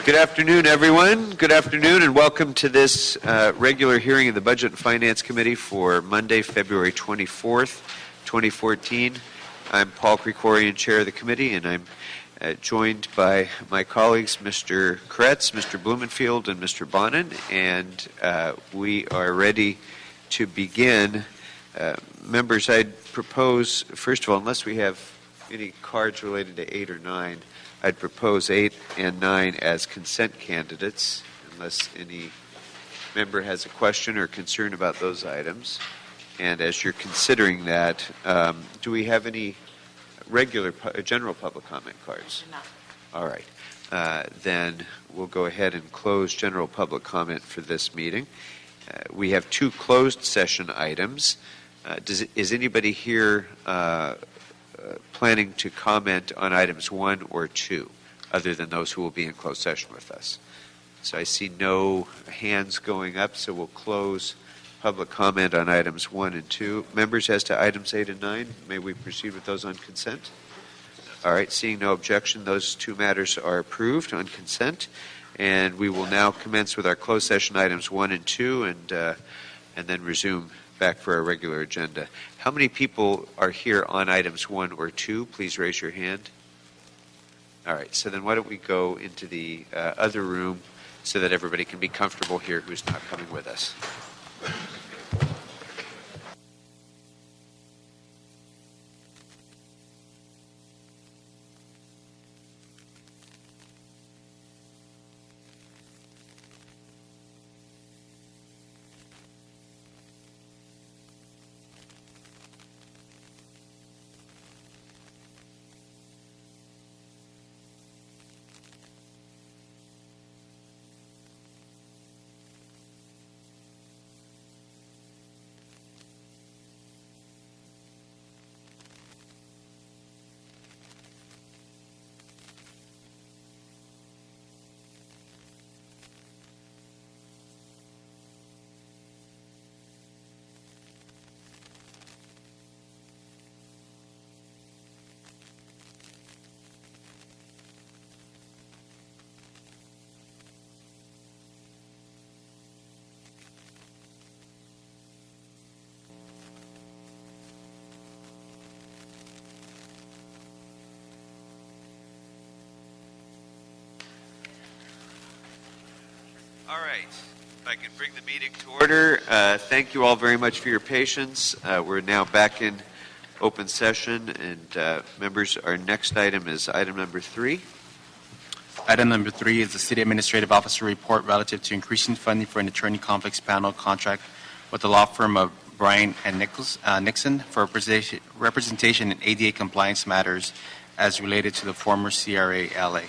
Good afternoon, everyone. Good afternoon, and welcome to this regular hearing of the Budget and Finance Committee for Monday, February 24th, 2014. I'm Paul Krikorian, Chair of the Committee, and I'm joined by my colleagues, Mr. Kretz, Mr. Blumenfield, and Mr. Bonin, and we are ready to begin. Members, I'd propose, first of all, unless we have any cards related to 8 or 9, I'd propose 8 and 9 as consent candidates, unless any member has a question or concern about those items. And as you're considering that, do we have any regular general public comment cards? No. All right. Then we'll go ahead and close general public comment for this meeting. We have 2 closed session items. Is anybody here planning to comment on items 1 or 2, other than those who will be in closed session with us? So I see no hands going up, so we'll close public comment on items 1 and 2. Members, as to items 8 and 9, may we proceed with those on consent? All right, seeing no objection, those 2 matters are approved on consent, and we will now commence with our closed session items 1 and 2, and then resume back for our regular agenda. How many people are here on items 1 or 2? Please raise your hand. All right, so then why don't we go into the other room so that everybody can be comfortable here who's not coming with us. All right, if I can bring the meeting to order, thank you all very much for your patience. We're now back in open session, and members, our next item is item number 3. Item number 3 is the City Administrative Officer report relative to increasing funding for an attorney conflicts panel contract with the law firm of Bryan and Nixon for representation in ADA compliance matters as related to the former CRA LA.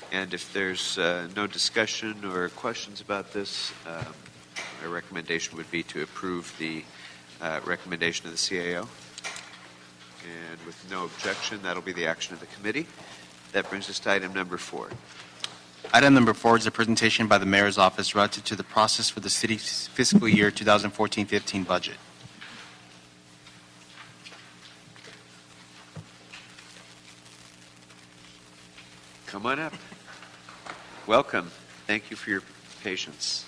And if there's no discussion or questions about this, my recommendation would be to approve the recommendation of the CAO. And with no objection, that'll be the action of the committee. That brings us to item number 4. Item number 4 is a presentation by the Mayor's Office relative to the process for the city's fiscal year 2014-15 budget. Come on up. Welcome. Thank you for your patience.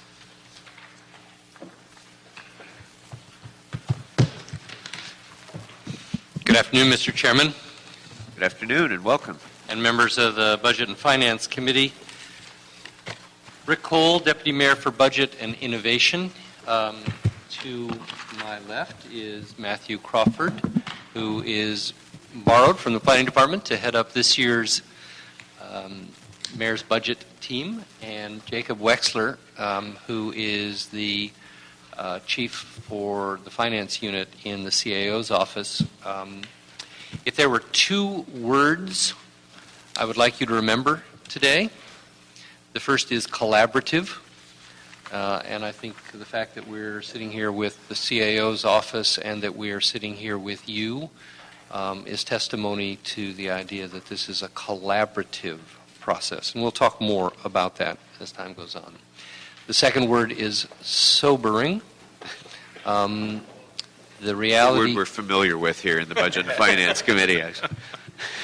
Good afternoon, Mr. Chairman. Good afternoon and welcome. And members of the Budget and Finance Committee. Rick Cole, Deputy Mayor for Budget and Innovation. To my left is Matthew Crawford, who is borrowed from the Planning Department to head up this year's Mayor's Budget team, and Jacob Wexler, who is the Chief for the Finance Unit in the CAO's office. If there were 2 words I would like you to remember today, the first is collaborative, and I think the fact that we're sitting here with the CAO's office and that we are sitting here with you is testimony to the idea that this is a collaborative process, and we'll talk more about that as time goes on. The second word is sobering. The reality... The word we're familiar with here in the Budget and Finance Committee, actually.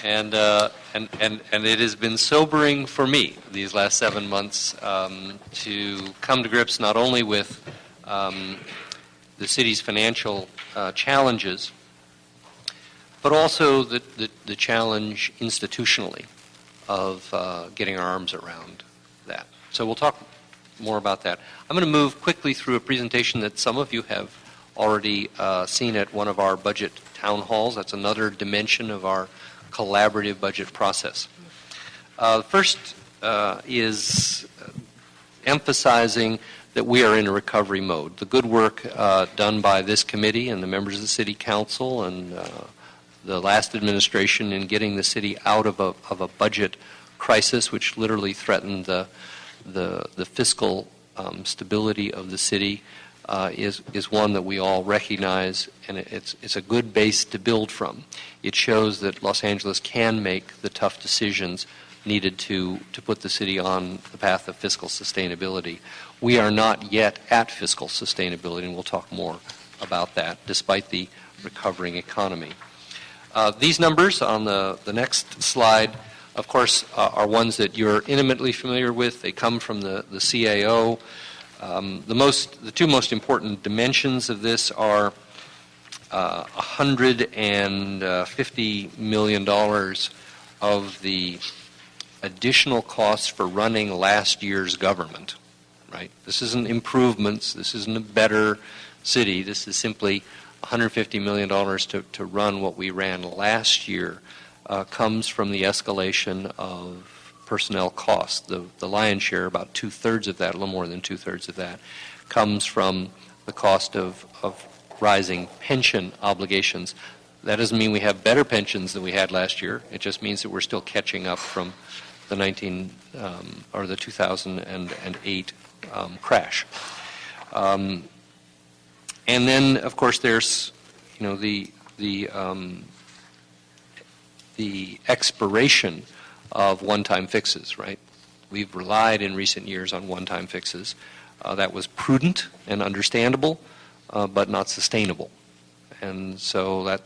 And it has been sobering for me these last 7 months to come to grips not only with the city's financial challenges, but also the challenge institutionally of getting our arms around that. So we'll talk more about that. I'm going to move quickly through a presentation that some of you have already seen at one of our budget town halls. That's another dimension of our collaborative budget process. First is emphasizing that we are in a recovery mode. The good work done by this committee and the members of the City Council and the last administration in getting the city out of a budget crisis, which literally threatened the fiscal stability of the city, is one that we all recognize, and it's a good base to build from. It shows that Los Angeles can make the tough decisions needed to put the city on the path of fiscal sustainability. We are not yet at fiscal sustainability, and we'll talk more about that, despite the recovering economy. These numbers on the next slide, of course, are ones that you're intimately familiar with. They come from the CAO. The two most important dimensions of this are $150 million of the additional costs for running last year's government. Right? This isn't improvements. This isn't a better city. This is simply $150 million to run what we ran last year. Comes from the escalation of personnel costs. The lion's share, about two-thirds of that, a little more than two-thirds of that, comes from the cost of rising pension obligations. That doesn't mean we have better pensions than we had last year. It just means that we're still catching up from the 2008 crash. And then, of course, there's the expiration of one-time fixes, right? We've relied in recent years on one-time fixes. That was prudent and understandable, but not sustainable. And so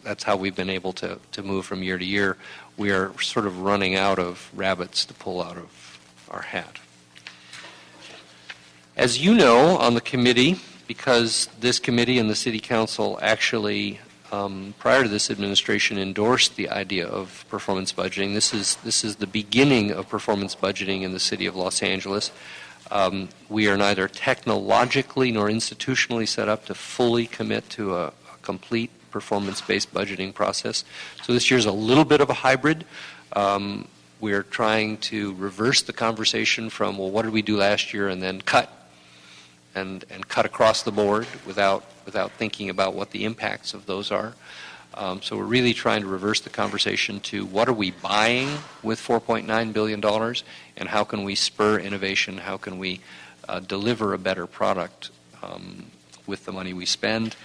that's how we've been able to move from year to year. We are sort of running out of rabbits to pull out of our hat. As you know, on the committee, because this committee and the City Council actually prior to this administration endorsed the idea of performance budgeting. This is the beginning of performance budgeting in the city of Los Angeles. We are neither technologically nor institutionally set up to fully commit to a complete performance-based budgeting process. So this year's a little bit of a hybrid. We're trying to reverse the conversation from, well, what did we do last year, and then cut and cut across the board without thinking about what the impacts of those are. So we're really trying to reverse the conversation to what are we buying with $4.9 billion, and how can we spur innovation, how can we deliver a better product with the money we spend.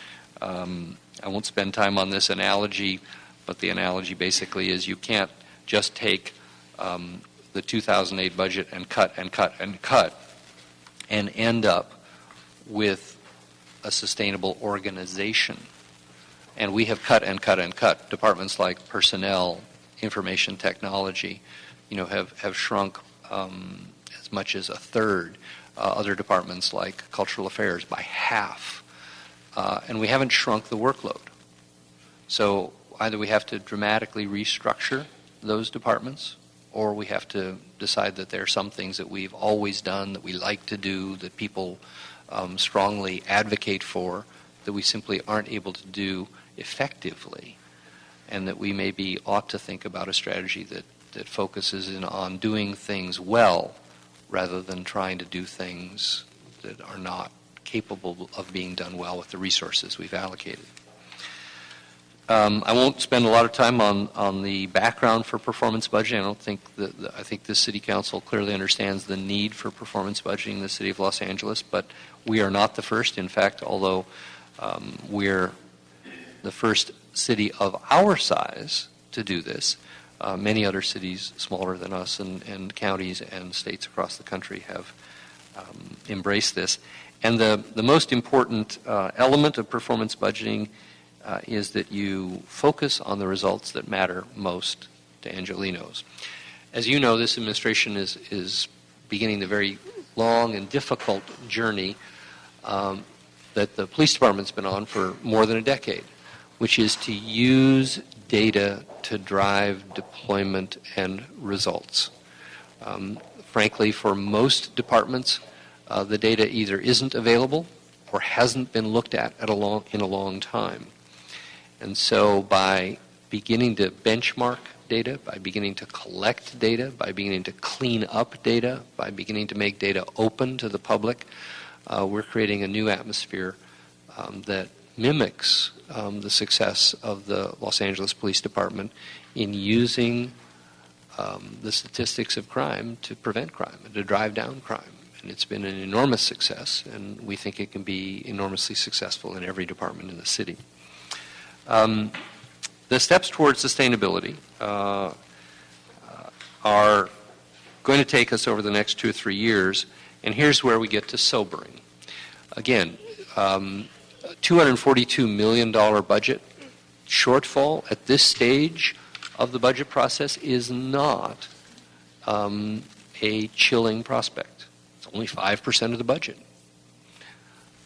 I won't spend time on this analogy, but the analogy basically is you can't just take the 2008 budget and cut and cut and cut and end up with a sustainable organization. And we have cut and cut and cut. Departments like personnel, information technology, have shrunk as much as a third. Other departments like cultural affairs by half. And we haven't shrunk the workload. So either we have to dramatically restructure those departments, or we have to decide that there are some things that we've always done, that we like to do, that people strongly advocate for, that we simply aren't able to do effectively, and that we maybe ought to think about a strategy that focuses in on doing things well rather than trying to do things that are not capable of being done well with the resources we've allocated. I won't spend a lot of time on the background for performance budgeting. I think the City Council clearly understands the need for performance budgeting in the City of Los Angeles, but we are not the first. In fact, although we're the first city of our size to do this, many other cities smaller than us and counties and states across the country have embraced this. And the most important element of performance budgeting is that you focus on the results that matter most to Angelenos. As you know, this administration is beginning the very long and difficult journey that the police department's been on for more than a decade, which is to use data to drive deployment and results. Frankly, for most departments, the data either isn't available or hasn't been looked at in a long time. And so by beginning to benchmark data, by beginning to collect data, by beginning to clean up data, by beginning to make data open to the public, we're creating a new atmosphere that mimics the success of the Los Angeles Police Department in using the statistics of crime to prevent crime and to drive down crime. And it's been an enormous success, and we think it can be enormously successful in every department in the city. The steps towards sustainability are going to take us over the next 2 or 3 years, and here's where we get to sobering. Again, $242 million budget shortfall at this stage of the budget process is not a chilling prospect. It's only 5% of the budget.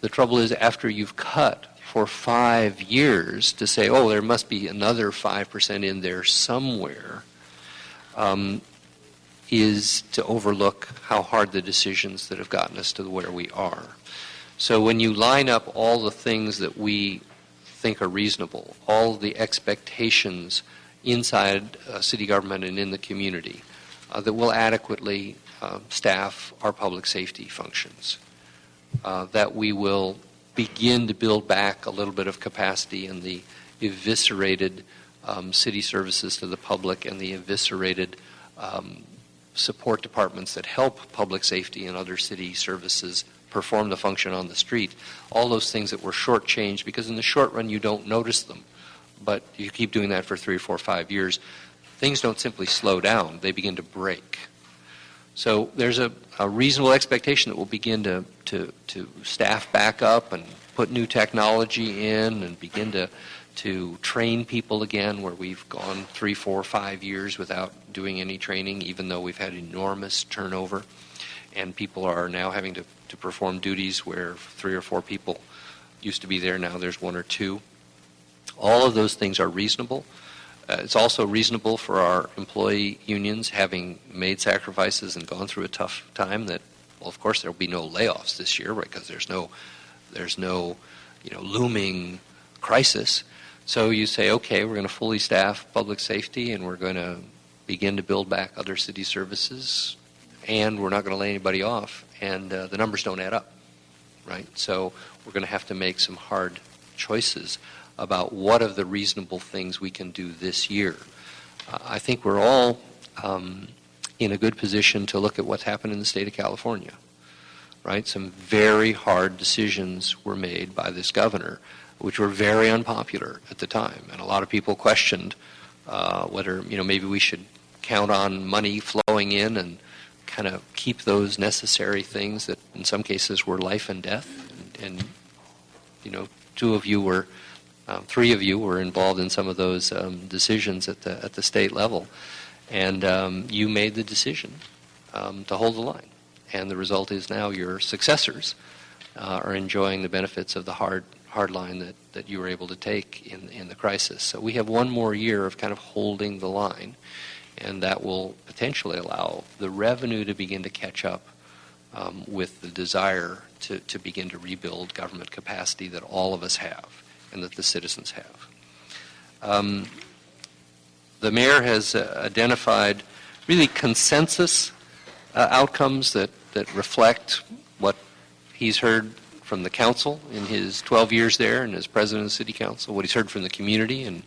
The trouble is, after you've cut for 5 years to say, oh, there must be another 5% in there somewhere, is to overlook how hard the decisions that have gotten us to where we are. So when you line up all the things that we think are reasonable, all the expectations inside city government and in the community, that will adequately staff our public safety functions, that we will begin to build back a little bit of capacity in the eviscerated city services to the public and the eviscerated support departments that help public safety and other city services perform the function on the street. All those things that were shortchanged, because in the short run you don't notice them, but you keep doing that for 3 or 4 or 5 years, things don't simply slow down, they begin to break. So there's a reasonable expectation that we'll begin to staff back up and put new technology in and begin to train people again, where we've gone 3, 4, 5 years without doing any training, even though we've had enormous turnover. And people are now having to perform duties where 3 or 4 people used to be there, now there's 1 or 2. All of those things are reasonable. It's also reasonable for our employee unions, having made sacrifices and gone through a tough time, that, well, of course, there will be no layoffs this year, right, because there's no looming crisis. So you say, okay, we're going to fully staff public safety, and we're going to begin to build back other city services, and we're not going to lay anybody off, and the numbers don't add up, right? So we're going to have to make some hard choices about what of the reasonable things we can do this year. I think we're all in a good position to look at what's happened in the state of California, right? Some very hard decisions were made by this governor, which were very unpopular at the time, and a lot of people questioned whether maybe we should count on money flowing in and kind of keep those necessary things that in some cases were life and death. And 2 of you were 3 of you were involved in some of those decisions at the state level, and you made the decision to hold the line. And the result is now your successors are enjoying the benefits of the hard line that you were able to take in the crisis. So we have 1 more year of kind of holding the line, and that will potentially allow the revenue to begin to catch up with the desire to begin to rebuild government capacity that all of us have and that the citizens have. The mayor has identified really consensus outcomes that reflect what he's heard from the council in his 12 years there and as president of the city council, what he's heard from the community and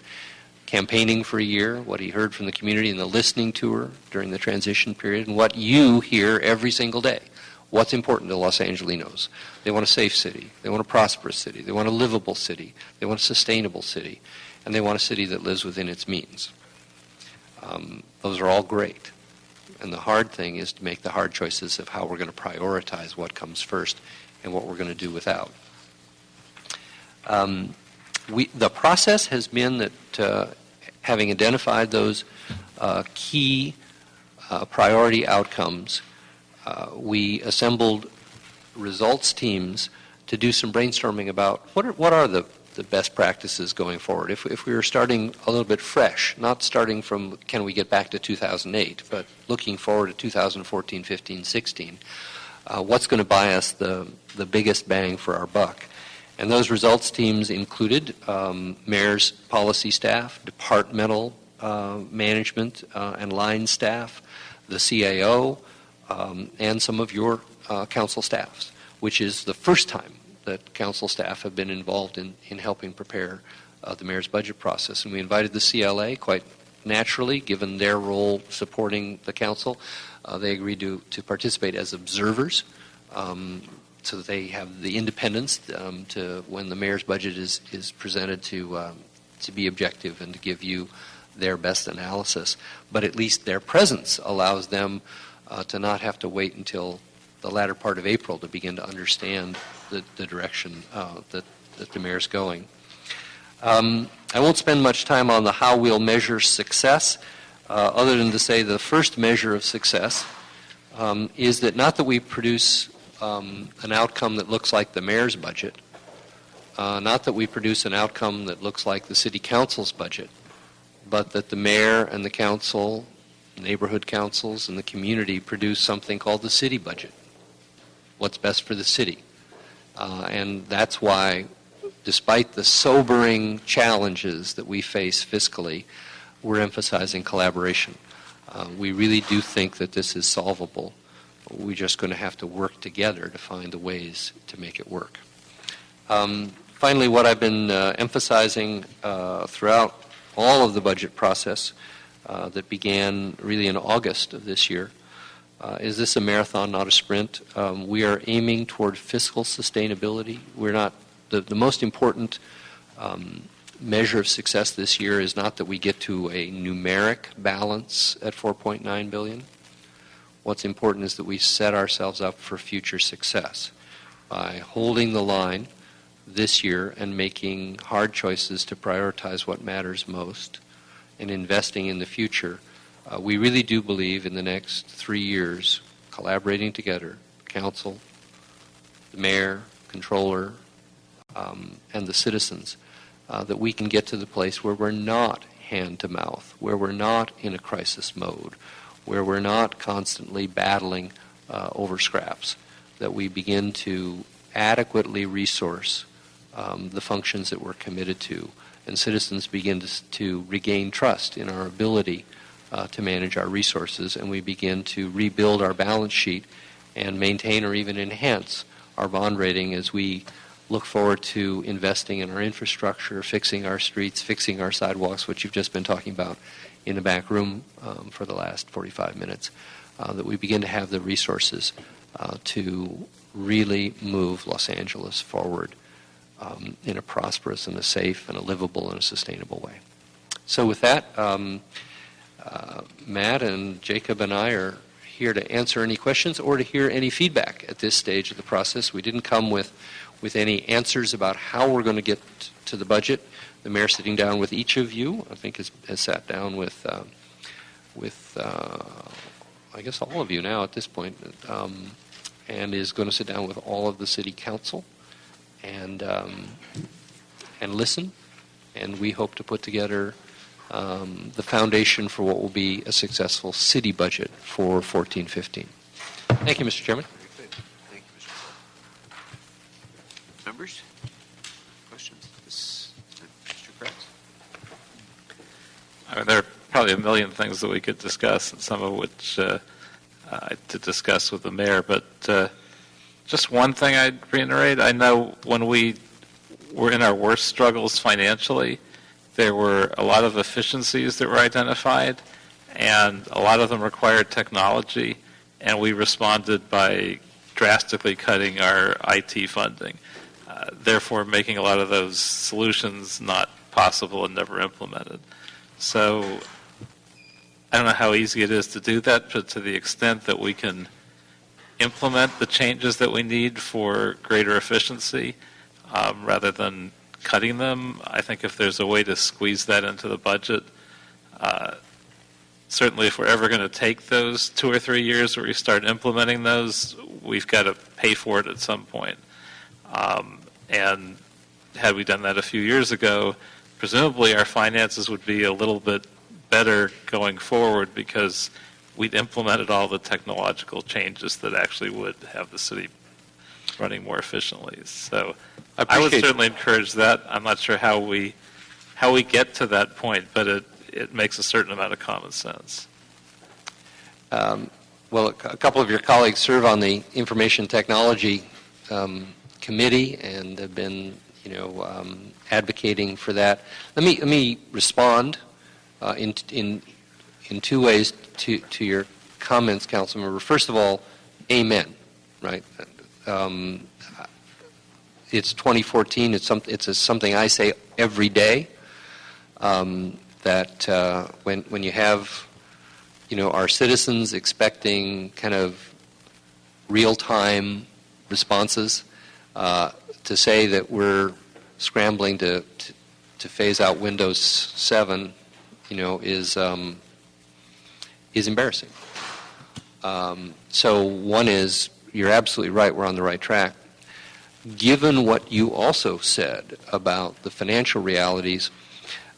campaigning for a year, what he heard from the community in the listening tour during the transition period, and what you hear every single day. What's important to Los Angelenos? They want a safe city. They want a prosperous city. They want a livable city. They want a sustainable city. And they want a city that lives within its means. Those are all great. And the hard thing is to make the hard choices of how we're going to prioritize what comes first and what we're going to do without. The process has been that having identified those key priority outcomes, we assembled results teams to do some brainstorming about what are the best practices going forward. If we were starting a little bit fresh, not starting from can we get back to 2008, but looking forward to 2014, 15, 16, what's going to buy us the biggest bang for our buck? And those results teams included mayor's policy staff, departmental management and line staff, the CAO, and some of your council staffs, which is the first time that council staff have been involved in helping prepare the mayor's budget process. And we invited the CLA quite naturally, given their role supporting the council. They agreed to participate as observers so that they have the independence to, when the mayor's budget is presented, to be objective and to give you their best analysis. But at least their presence allows them to not have to wait until the latter part of April to begin to understand the direction that the mayor's going. I won't spend much time on the how we'll measure success, other than to say the first measure of success is that not that we produce an outcome that looks like the mayor's budget, not that we produce an outcome that looks like the city council's budget, but that the mayor and the council, neighborhood councils, and the community produce something called the city budget. What's best for the city. And that's why, despite the sobering challenges that we face fiscally, we're emphasizing collaboration. We really do think that this is solvable. We're just going to have to work together to find the ways to make it work. Finally, what I've been emphasizing throughout all of the budget process that began really in August of this year is this a marathon, not a sprint? We are aiming toward fiscal sustainability. We're not the most important measure of success this year is not that we get to a numeric balance at $4.9 billion. What's important is that we set ourselves up for future success by holding the line this year and making hard choices to prioritize what matters most and investing in the future. We really do believe in the next 3 years, collaborating together, council, the mayor, controller, and the citizens, that we can get to the place where we're not hand-to-mouth, where we're not in a crisis mode, where we're not constantly battling over scraps, that we begin to adequately resource the functions that we're committed to, and citizens begin to regain trust in our ability to manage our resources, and we begin to rebuild our balance sheet and maintain or even enhance our bond rating as we look forward to investing in our infrastructure, fixing our streets, fixing our sidewalks, which you've just been talking about in the back room for the last 45 minutes, that we begin to have the resources to really move Los Angeles forward in a prosperous and a safe and a livable and a sustainable way. So with that, Matt and Jacob and I are here to answer any questions or to hear any feedback at this stage of the process. We didn't come with any answers about how we're going to get to the budget. The mayor sitting down with each of you, I think, has sat down with I guess all of you now at this point, and is going to sit down with all of the city council and listen. And we hope to put together the foundation for what will be a successful city budget for 14-15. Thank you, Mr. Chairman. Very good. Thank you, Mr. Paul. Members? Questions? Mr. Kratz? I mean, there are probably a million things that we could discuss, and some of which to discuss with the mayor. But just one thing I'd reiterate: I know when we were in our worst struggles financially, there were a lot of efficiencies that were identified, and a lot of them required technology, and we responded by drastically cutting our IT funding, therefore making a lot of those solutions not possible and never implemented. So I don't know how easy it is to do that, but to the extent that we can implement the changes that we need for greater efficiency, rather than cutting them. I think if there's a way to squeeze that into the budget, certainly if we're ever going to take those 2 or 3 years where we start implementing those, we've got to pay for it at some point. And had we done that a few years ago, presumably our finances would be a little bit better going forward because we'd implemented all the technological changes that actually would have the city running more efficiently. So I would certainly encourage that. I'm not sure how we get to that point, but it makes a certain amount of common sense. Well, a couple of your colleagues serve on the Information Technology Committee and have been, advocating for that. Let me respond in 2 ways to your comments, Councilmember. First of all, amen. Right. It's 2014. It's something I say every day. That when you have, our citizens expecting kind of real-time responses, to say that we're scrambling to phase out Windows 7, is embarrassing. So one is, you're absolutely right, we're on the right track. Given what you also said about the financial realities,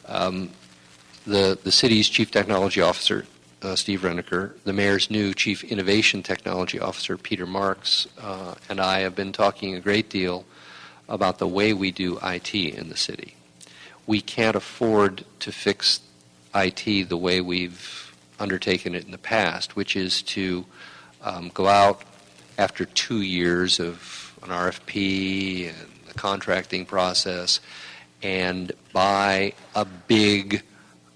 the city's Chief Technology Officer, Steve Reneker, the mayor's new Chief Innovation Technology Officer, Peter Marks, and I have been talking a great deal about the way we do IT in the city. We can't afford to fix IT the way we've undertaken it in the past, which is to go out after 2 years of an RFP and the contracting process and buy a big,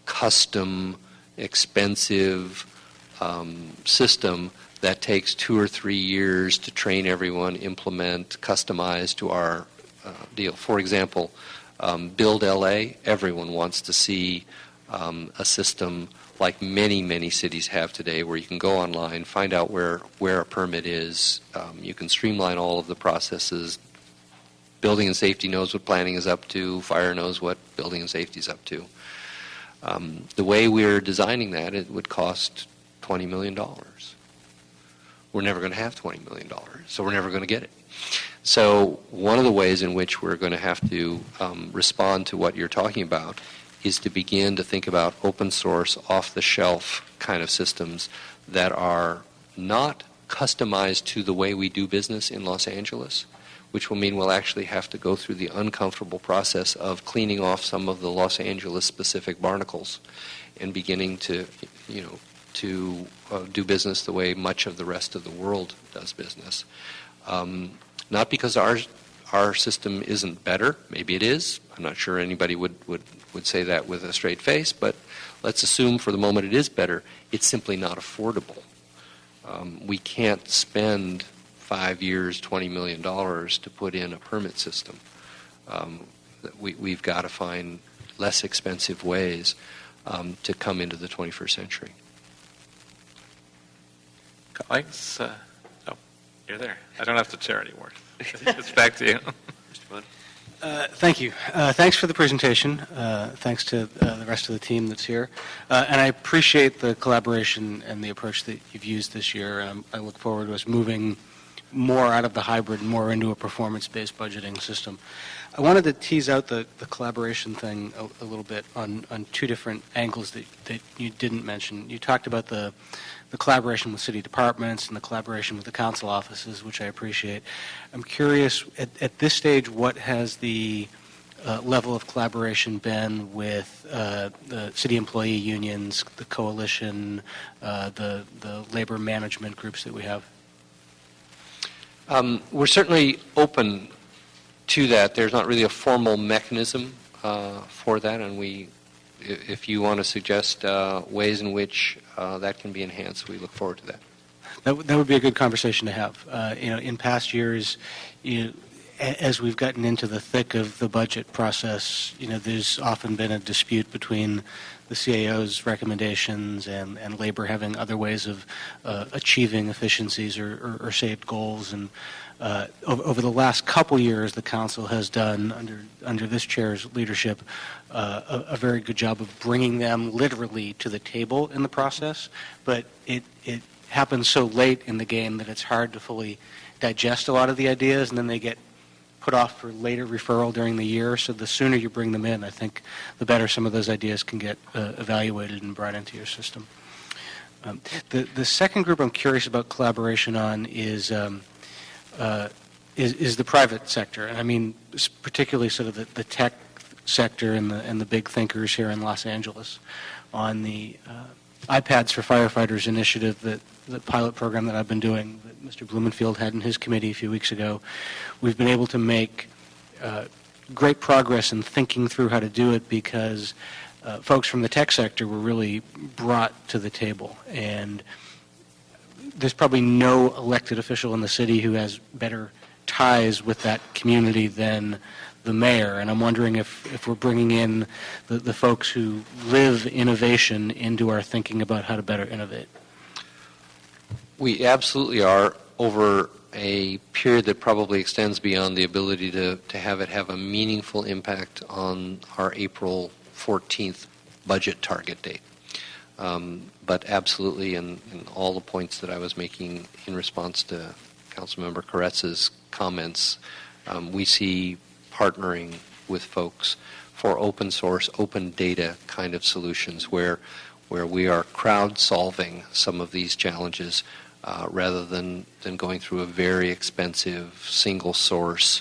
custom, expensive system that takes 2 or 3 years to train everyone, implement, customize to our deal. For example, Build LA, everyone wants to see a system like many, many cities have today, where you can go online, find out where a permit is. You can streamline all of the processes. Building and safety knows what planning is up to. Fire knows what building and safety is up to. The way we're designing that, it would cost $20 million. We're never going to have $20 million, so we're never going to get it. So one of the ways in which we're going to have to respond to what you're talking about is to begin to think about open source, off-the-shelf kind of systems that are not customized to the way we do business in Los Angeles, which will mean we'll actually have to go through the uncomfortable process of cleaning off some of the Los Angeles-specific barnacles and beginning to, do business the way much of the rest of the world does business. Not because our system isn't better. Maybe it is. I'm not sure anybody would say that with a straight face, but let's assume for the moment it is better. It's simply not affordable. We can't spend 5 years, $20 million to put in a permit system. We've got to find less expensive ways to come into the 21st century. Colleagues? You're there. I don't have to chair anymore. It's back to you. Mr. Bond? Thank you. Thanks for the presentation. Thanks to the rest of the team that's here. And I appreciate the collaboration and the approach that you've used this year. I look forward to us moving more out of the hybrid and more into a performance-based budgeting system. I wanted to tease out the collaboration thing a little bit on 2 different angles that you didn't mention. You talked about the collaboration with city departments and the collaboration with the council offices, which I appreciate. I'm curious, at this stage, what has the level of collaboration been with the city employee unions, the coalition, the labor management groups that we have? We're certainly open to that. There's not really a formal mechanism for that, and if you want to suggest ways in which that can be enhanced, we look forward to that. That would be a good conversation to have. In past years, as we've gotten into the thick of the budget process, there's often been a dispute between the CAO's recommendations and labor having other ways of achieving efficiencies or saved goals. And over the last couple years, the council has done, under this chair's leadership, a very good job of bringing them literally to the table in the process. But it happens so late in the game that it's hard to fully digest a lot of the ideas, and then they get put off for later referral during the year. So the sooner you bring them in, I think the better some of those ideas can get evaluated and brought into your system. The second group I'm curious about collaboration on is the private sector, and I mean particularly sort of the tech sector and the big thinkers here in Los Angeles on the iPads for Firefighters initiative, the pilot program that I've been doing that Mr. Blumenfield had in his committee a few weeks ago. We've been able to make great progress in thinking through how to do it because folks from the tech sector were really brought to the table. And there's probably no elected official in the city who has better ties with that community than the mayor. And I'm wondering if we're bringing in the folks who live innovation into our thinking about how to better innovate. We absolutely are, over a period that probably extends beyond the ability to have it have a meaningful impact on our April 14th budget target date. But absolutely, in all the points that I was making in response to Councilmember Koretz's comments, we see partnering with folks for open source, open data kind of solutions where we are crowd-solving some of these challenges rather than going through a very expensive single source,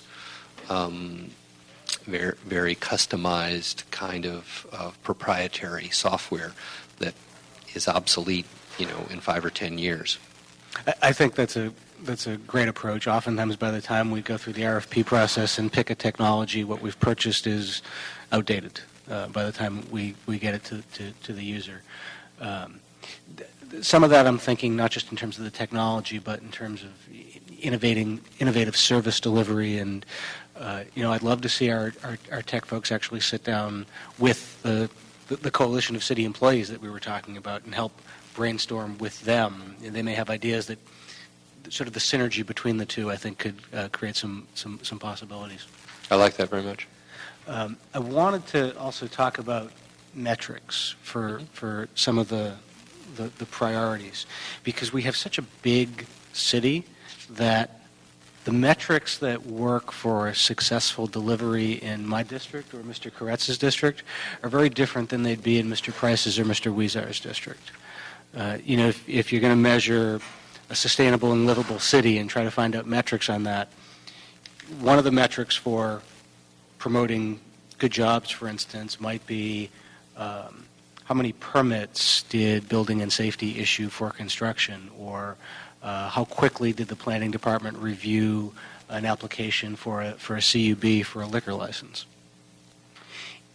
very, very customized kind of proprietary software that is obsolete, in 5 or 10 years. I think that's a great approach. Oftentimes by the time we go through the RFP process and pick a technology, what we've purchased is outdated by the time we get it to the user. Some of that I'm thinking not just in terms of the technology, but in terms of innovative service delivery. And I'd love to see our tech folks actually sit down with the coalition of city employees that we were talking about and help brainstorm with them. And they may have ideas that sort of the synergy between the two, I think, could create some possibilities. I like that very much. I wanted to also talk about metrics for some of the priorities, because we have such a big city that the metrics that work for a successful delivery in my district or Mr. Koretz's district are very different than they'd be in Mr. Price's or Mr. Weezar's district. If you're going to measure a sustainable and livable city and try to find out metrics on that, one of the metrics for promoting good jobs, for instance, might be how many permits did building and safety issue for construction, or how quickly did the planning department review an application for a CUB for a liquor license.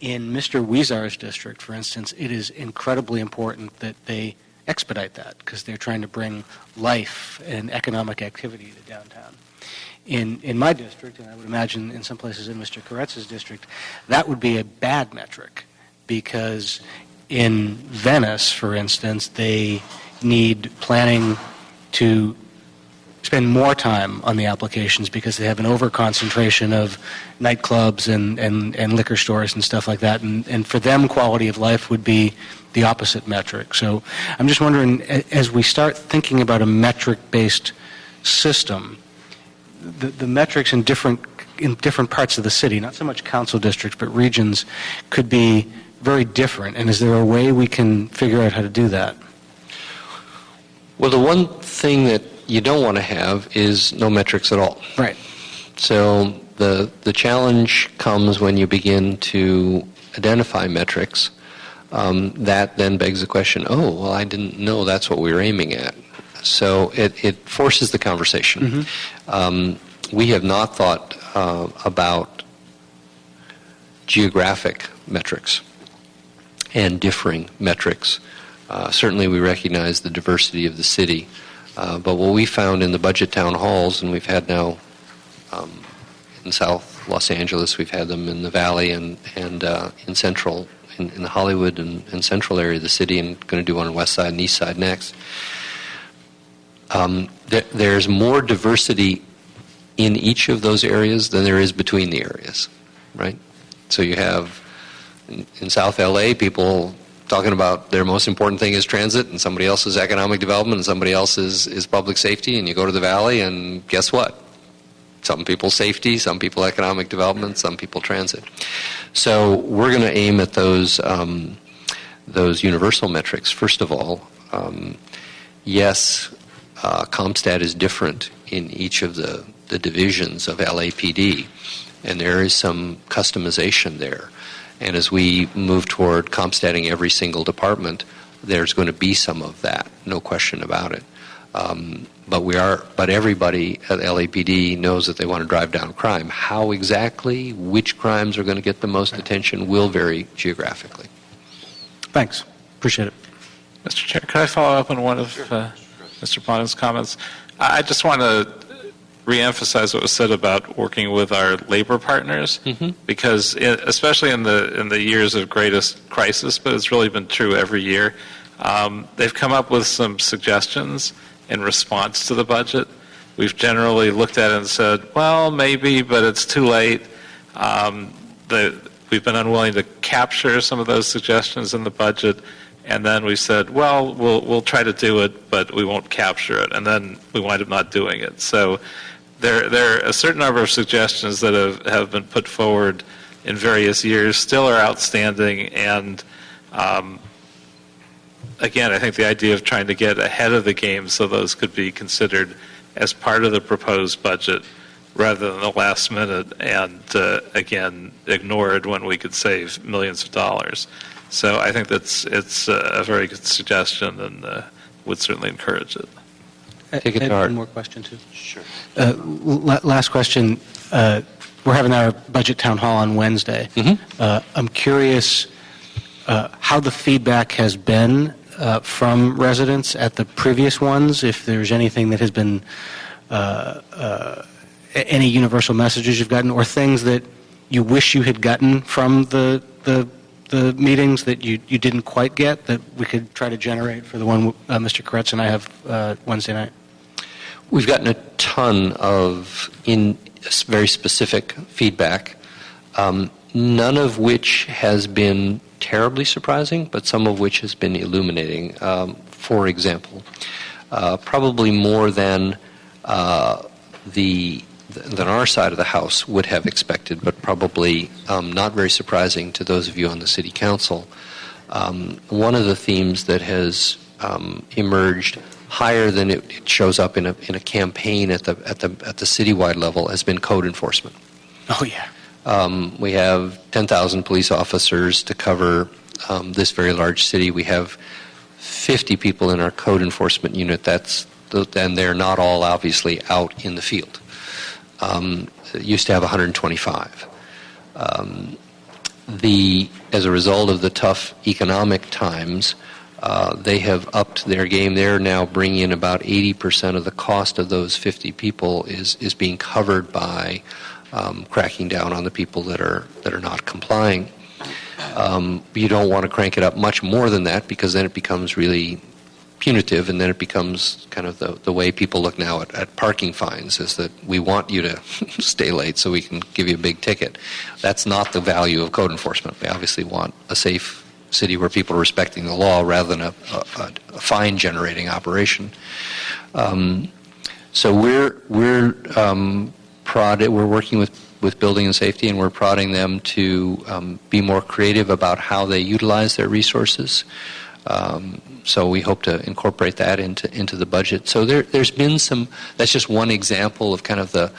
In Mr. Weezar's district, for instance, it is incredibly important that they expedite that because they're trying to bring life and economic activity to downtown. In my district, and I would imagine in some places in Mr. Koretz's district, that would be a bad metric because in Venice, for instance, they need planning to spend more time on the applications because they have an over-concentration of nightclubs and liquor stores and stuff like that. And for them, quality of life would be the opposite metric. So I'm just wondering, as we start thinking about a metric-based system, the metrics in different parts of the city, not so much council districts, but regions, could be very different. And is there a way we can figure out how to do that? Well, the one thing that you don't want to have is no metrics at all. Right. So the challenge comes when you begin to identify metrics. That then begs the question, I didn't know that's what we were aiming at. So it forces the conversation. Mm-hmm. We have not thought about geographic metrics and differing metrics. Certainly we recognize the diversity of the city, but what we found in the budget town halls, and we've had now in South Los Angeles. We've had them in the Valley and in Central, in the Hollywood and Central area of the city, and going to do one on the West Side and East Side next. There's more diversity in each of those areas than there is between the areas, right? So you have in South LA people talking about their most important thing is transit, and somebody else is economic development, and somebody else is public safety, and you go to the Valley, and guess what? Some people safety, some people economic development, some people transit. So we're going to aim at those universal metrics. First of all, yes, CompStat is different in each of the divisions of LAPD, and there is some customization there. And as we move toward CompStatting every single department, there's going to be some of that, no question about it. But everybody at LAPD knows that they want to drive down crime. How exactly, which crimes are going to get the most attention will vary geographically. Thanks. Appreciate it. Mr. Chair, could I follow up on one of Mr. Ponting's comments? I just want to reemphasize what was said about working with our labor partners, because especially in the years of greatest crisis, but it's really been true every year, they've come up with some suggestions in response to the budget. We've generally looked at it and said, well, maybe, but it's too late. We've been unwilling to capture some of those suggestions in the budget, and then we said, well, we'll try to do it, but we won't capture it, and then we wind up not doing it. So there are a certain number of suggestions that have been put forward in various years, still are outstanding, and again, I think the idea of trying to get ahead of the game so those could be considered as part of the proposed budget rather than the last minute and, again, ignored when we could save millions of dollars. So I think it's a very good suggestion and would certainly encourage it. Take it to heart. One more question, too. Sure. Last question. We're having our budget town hall on Wednesday. I'm curious how the feedback has been from residents at the previous ones, if there's anything that has been, any universal messages you've gotten, or things that you wish you had gotten from the meetings that you didn't quite get, that we could try to generate for the one Mr. Koretz and I have Wednesday night. We've gotten a ton of very specific feedback, none of which has been terribly surprising, but some of which has been illuminating. For example, probably more than our side of the house would have expected, but probably not very surprising to those of you on the City Council. One of the themes that has emerged higher than it shows up in a campaign at the citywide level has been code enforcement. Oh yeah. We have 10,000 police officers to cover this very large city. We have 50 people in our code enforcement unit. And they're not all obviously out in the field. It used to have 125. As a result of the tough economic times, they have upped their game. They're now bringing in about 80% of the cost of those 50 people is being covered by cracking down on the people that are not complying. You don't want to crank it up much more than that, because then it becomes really punitive, and then it becomes kind of the way people look now at parking fines, is that we want you to stay late so we can give you a big ticket. That's not the value of code enforcement. We obviously want a safe city where people are respecting the law rather than a fine-generating operation. So we're working with building and safety, and we're prodding them to be more creative about how they utilize their resources. So we hope to incorporate that into the budget. So there's been some. That's just one example of kind of the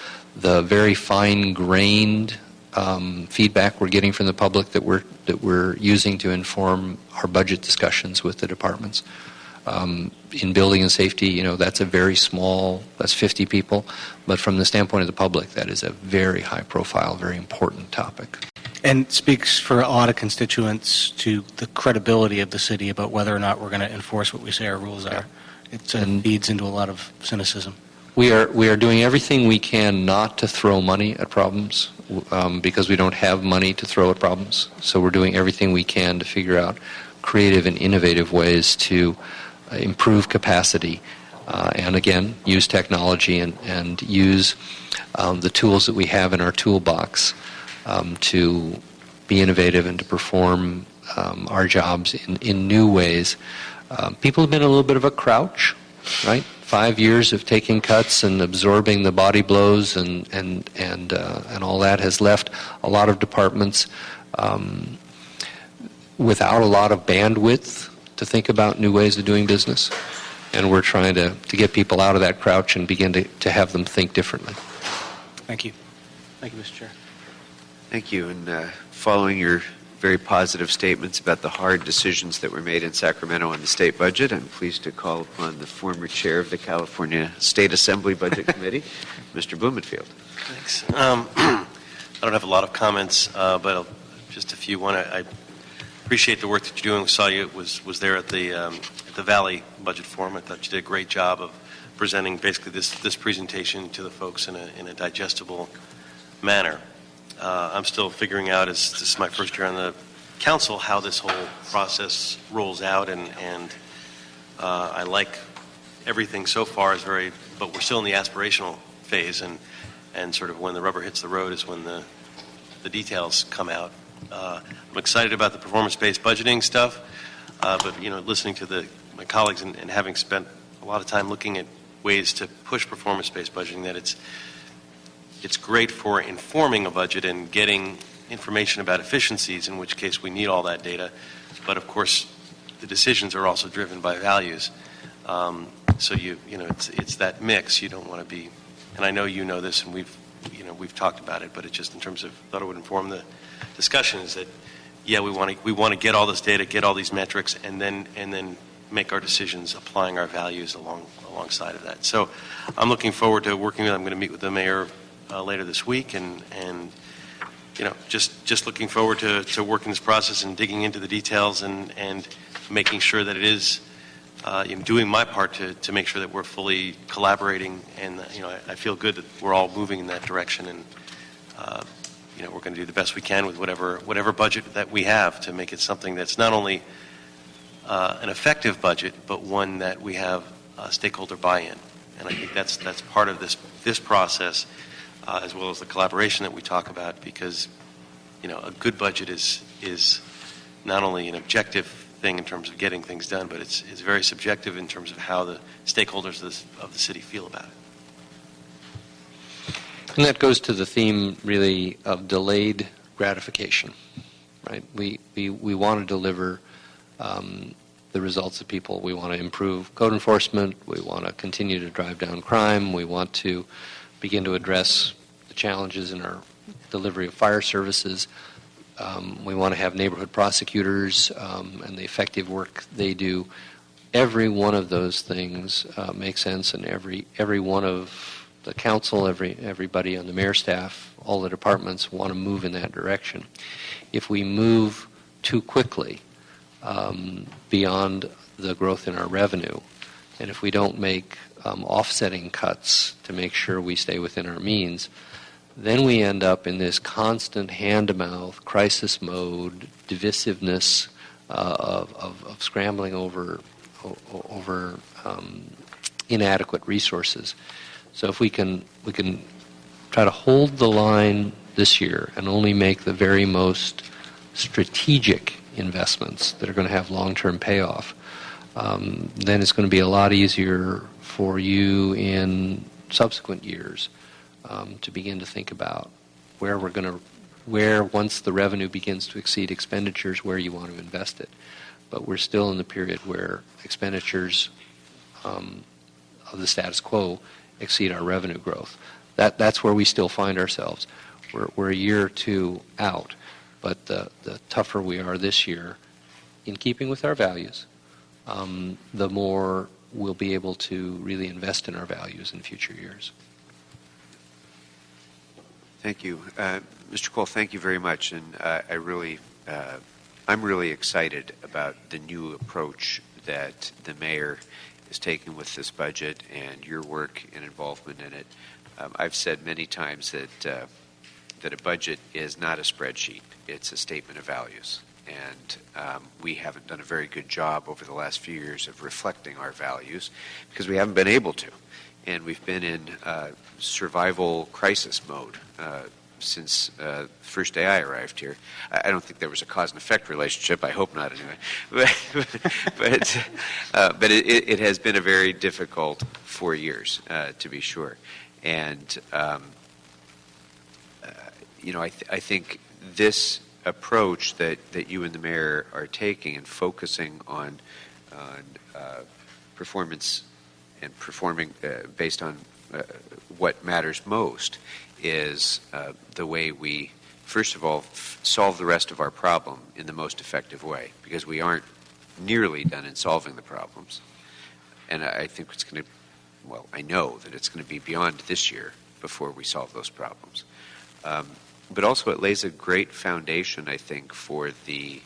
very fine-grained feedback we're getting from the public that we're using to inform our budget discussions with the departments. In building and safety, that's a very small. That's 50 people, but from the standpoint of the public, that is a very high-profile, very important topic. And speaks for a lot of constituents to the credibility of the city about whether or not we're going to enforce what we say our rules are. It feeds into a lot of cynicism. We are doing everything we can not to throw money at problems because we don't have money to throw at problems. So we're doing everything we can to figure out creative and innovative ways to improve capacity and, again, use technology and use the tools that we have in our toolbox to be innovative and to perform our jobs in new ways. People have been in a little bit of a crouch, right? 5 years of taking cuts and absorbing the body blows and all that has left a lot of departments without a lot of bandwidth to think about new ways of doing business. And we're trying to get people out of that crouch and begin to have them think differently. Thank you. Thank you, Mr. Chair. Thank you. And following your very positive statements about the hard decisions that were made in Sacramento on the state budget, I'm pleased to call upon the former chair of the California State Assembly Budget Committee, Mr. Blumenfield. Thanks. I don't have a lot of comments, but just a few. One, I appreciate the work that you're doing. We saw you was there at the Valley Budget Forum. I thought you did a great job of presenting basically this presentation to the folks in a digestible manner. I'm still figuring out, as this is my first year on the council, how this whole process rolls out, and I like everything so far but we're still in the aspirational phase, and sort of when the rubber hits the road is when the details come out. I'm excited about the performance-based budgeting stuff, but listening to my colleagues and having spent a lot of time looking at ways to push performance-based budgeting, that it's great for informing a budget and getting information about efficiencies, in which case we need all that data. But of course, the decisions are also driven by values. So it's that mix. You don't want to be, and I know you know this, and we've talked about it. But it just in terms of thought it would inform the discussion is that we want to get all this data, get all these metrics, and then make our decisions applying our values alongside of that. So I'm looking forward to working with. I'm going to meet with the mayor later this week, and just looking forward to working this process and digging into the details and making sure that it is doing my part to make sure that we're fully collaborating, and I feel good that we're all moving in that direction, and we're going to do the best we can with whatever budget that we have to make it something that's not only an effective budget, but one that we have stakeholder buy-in, and I think that's part of this process. As well as the collaboration that we talk about, because a good budget is not only an objective thing in terms of getting things done, but it's very subjective in terms of how the stakeholders of the city feel about it. And that goes to the theme, really, of delayed gratification, right? We want to deliver the results of people. We want to improve code enforcement. We want to continue to drive down crime. We want to begin to address the challenges in our delivery of fire services. We want to have neighborhood prosecutors and the effective work they do. Every one of those things makes sense, and every one of the council, everybody on the mayor's staff, all the departments want to move in that direction. If we move too quickly beyond the growth in our revenue, and if we don't make offsetting cuts to make sure we stay within our means, then we end up in this constant hand-to-mouth, crisis mode, divisiveness of scrambling over inadequate resources. So if we can try to hold the line this year and only make the very most strategic investments that are going to have long-term payoff, then it's going to be a lot easier for you in subsequent years to begin to think about where once the revenue begins to exceed expenditures, where you want to invest it. But we're still in the period where expenditures of the status quo exceed our revenue growth. That's where we still find ourselves. We're a year or two out, but the tougher we are this year, in keeping with our values, the more we'll be able to really invest in our values in future years. Thank you. Mr. Cole, thank you very much. And I'm really excited about the new approach that the mayor is taking with this budget and your work and involvement in it. I've said many times that that a budget is not a spreadsheet. It's a statement of values. And we haven't done a very good job over the last few years of reflecting our values because we haven't been able to. And we've been in survival crisis mode since the first day I arrived here. I don't think there was a cause and effect relationship. I hope not, anyway. But it has been a very difficult 4 years, to be sure. And I think this approach that you and the mayor are taking and focusing on performance and performing based on what matters most is the way we, first of all, solve the rest of our problem in the most effective way, because we aren't nearly done in solving the problems. And I think it's going to, well, I know that it's going to be beyond this year before we solve those problems. But also it lays a great foundation, I think, for the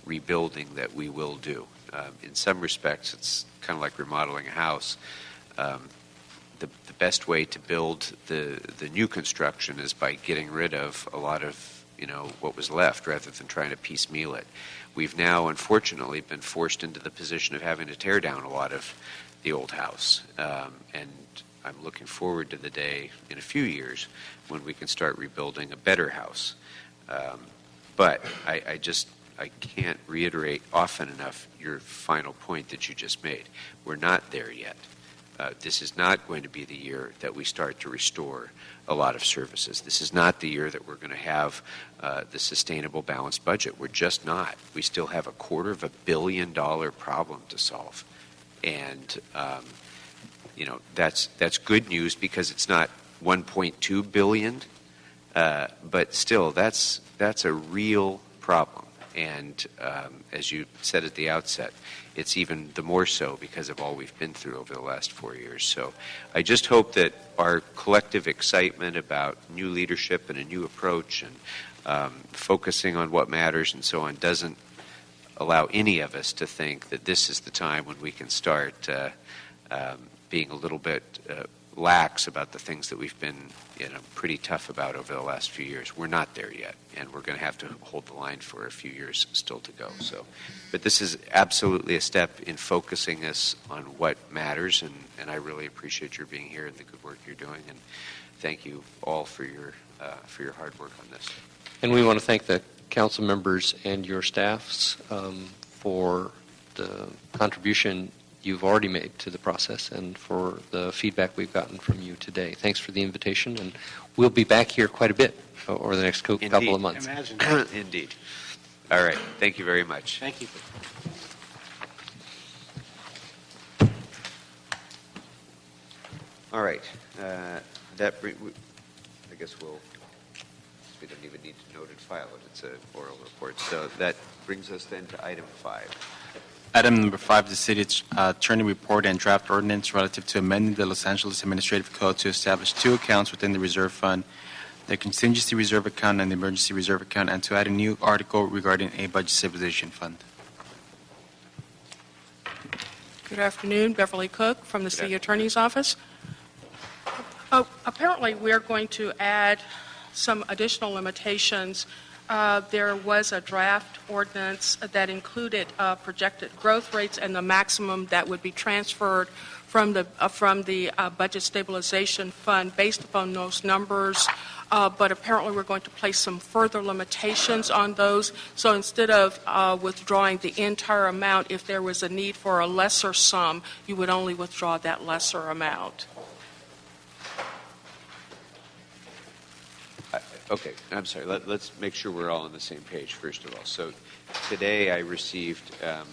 rebuilding that we will do. In some respects, it's kind of like remodeling a house. The best way to build the new construction is by getting rid of a lot of what was left rather than trying to piecemeal it. We've now, unfortunately, been forced into the position of having to tear down a lot of the old house. And I'm looking forward to the day in a few years when we can start rebuilding a better house. But I can't reiterate often enough your final point that you just made. We're not there yet. This is not going to be the year that we start to restore a lot of services. This is not the year that we're going to have the sustainable balanced budget. We're just not. We still have $250 million problem to solve. And that's good news because it's not 1.2 billion, but still that's a real problem. And as you said at the outset, it's even the more so because of all we've been through over the last 4 years. So I just hope that our collective excitement about new leadership and a new approach and focusing on what matters and so on doesn't allow any of us to think that this is the time when we can start being a little bit lax about the things that we've been pretty tough about over the last few years. We're not there yet, and we're going to have to hold the line for a few years still to go. So, but this is absolutely a step in focusing us on what matters, and I really appreciate your being here and the good work you're doing, and thank you all for your hard work on this. And we want to thank the council members and your staffs for the contribution you've already made to the process and for the feedback we've gotten from you today. Thanks for the invitation, and we'll be back here quite a bit over the next couple of months. Imagine. Indeed. All right. Thank you very much. Thank you. All right. I guess we don't even need to note and file it. It's an oral report. So that brings us then to item 5. Item number 5, the city attorney report and draft ordinance relative to amending the Los Angeles Administrative Code to establish 2 accounts within the reserve fund, the contingency reserve account and the emergency reserve account, and to add a new article regarding a budget stabilization fund. Good afternoon, Beverly Cook from the City Attorney's Office. Apparently, we're going to add some additional limitations. There was a draft ordinance that included projected growth rates and the maximum that would be transferred from the budget stabilization fund based upon those numbers. But apparently we're going to place some further limitations on those. So instead of withdrawing the entire amount, if there was a need for a lesser sum, you would only withdraw that lesser amount. Okay, I'm sorry. Let's make sure we're all on the same page, first of all. So today I received a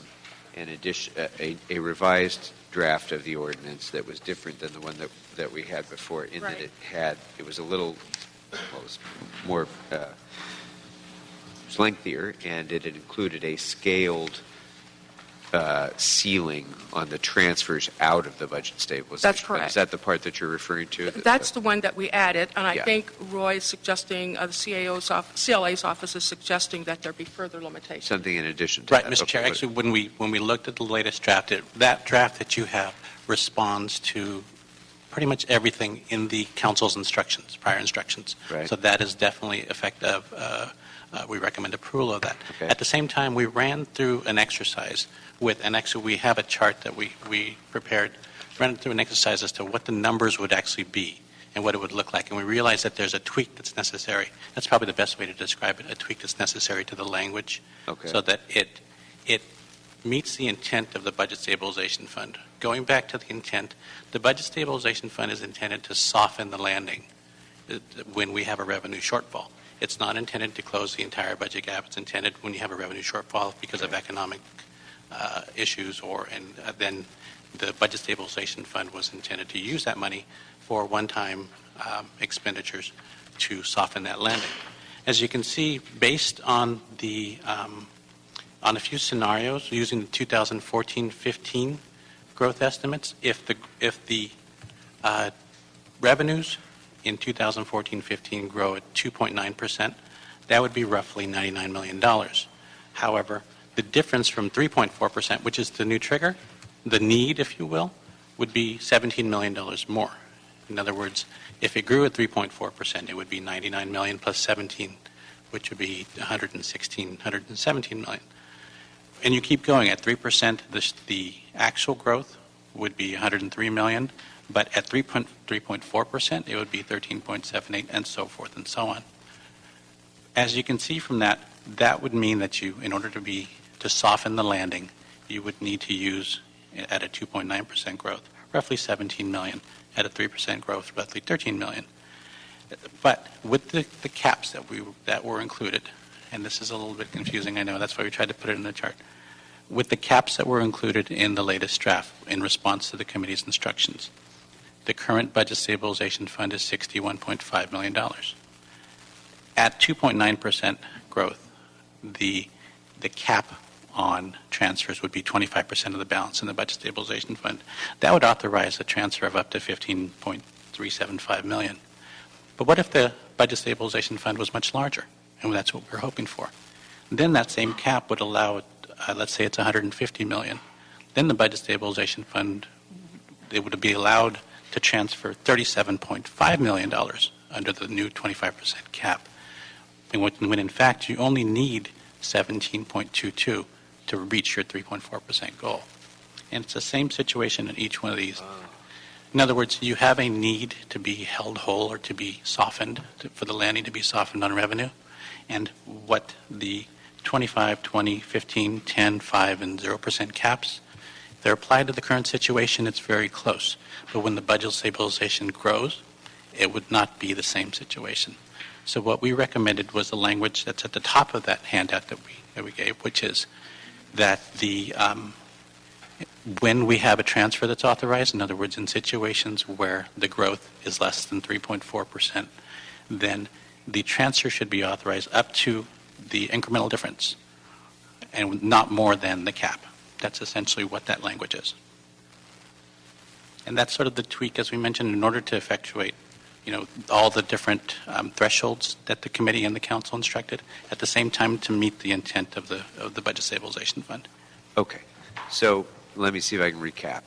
revised draft of the ordinance that was different than the one that we had before, in Right. that it was a little, it was more, it was lengthier, and it had included a scaled ceiling on the transfers out of the budget stabilization. That's correct. Is that the part that you're referring to? That's the one that we added, and I Yeah. think Roy is suggesting, the CLA's office is suggesting that there be further limitations. Something in addition to Right, that. Mr. Okay, Chair. what- Actually, when we looked at the latest draft, that draft that you have responds to pretty much everything in the council's instructions, prior instructions. Right. So that is definitely effective. We recommend approval of that. Okay. At the same time, we ran through an exercise and actually we have a chart that we prepared, ran through an exercise as to what the numbers would actually be and what it would look like. And we realized that there's a tweak that's necessary. That's probably the best way to describe it, a tweak that's necessary to the language Okay. so that it meets the intent of the Budget Stabilization Fund. Going back to the intent, the Budget Stabilization Fund is intended to soften the landing when we have a revenue shortfall. It's not intended to close the entire budget gap. It's intended when you have a revenue shortfall because of economic issues, then the Budget Stabilization Fund was intended to use that money for one-time expenditures to soften that landing. As you can see, based on a few scenarios using the 2014-15 growth estimates, if the revenues in 2014-15 grow at 2.9%, that would be roughly $99 million. However, the difference from 3.4%, which is the new trigger, the need, if you will, would be $17 million more. In other words, if it grew at 3.4%, it would be $99 million plus 17, which would be $117 million. And you keep going at 3%, the actual growth would be $103 million, but at 3.4%, it would be 13.78, and so forth and so on. As you can see from that, that would mean that you, in order to soften the landing, you would need to use, at a 2.9% growth, roughly 17 million. At a 3% growth, roughly 13 million. But with the caps that were included, and this is a little bit confusing, I know, that's why we tried to put it in the chart. With the caps that were included in the latest draft in response to the committee's instructions, the current Budget Stabilization Fund is $61.5 million. At 2.9% growth, the cap on transfers would be 25% of the balance in the Budget Stabilization Fund. That would authorize a transfer of up to $15.375 million. But what if the Budget Stabilization Fund was much larger? And that's what we're hoping for. Then that same cap would allow, let's say it's $150 million. Then the Budget Stabilization Fund, it would be allowed to transfer $37.5 million under the new 25% cap. And when in fact you only need 17.22 to reach your 3.4% goal. And it's the same situation in each one of these. In other words, you have a need to be held whole or to be softened, for the landing to be softened on revenue. And what the 25, 20, 15, 10, 5, and 0% caps, if they're applied to the current situation, it's very close. But when the budget stabilization grows, it would not be the same situation. So what we recommended was the language that's at the top of that handout that we gave, which is that when we have a transfer that's authorized, in other words, in situations where the growth is less than 3.4%, then the transfer should be authorized up to the incremental difference and not more than the cap. That's essentially what that language is. And that's sort of the tweak, as we mentioned, in order to effectuate all the different thresholds that the committee and the council instructed, at the same time to meet the intent of the Budget Stabilization Fund. Okay. So let me see if I can recap.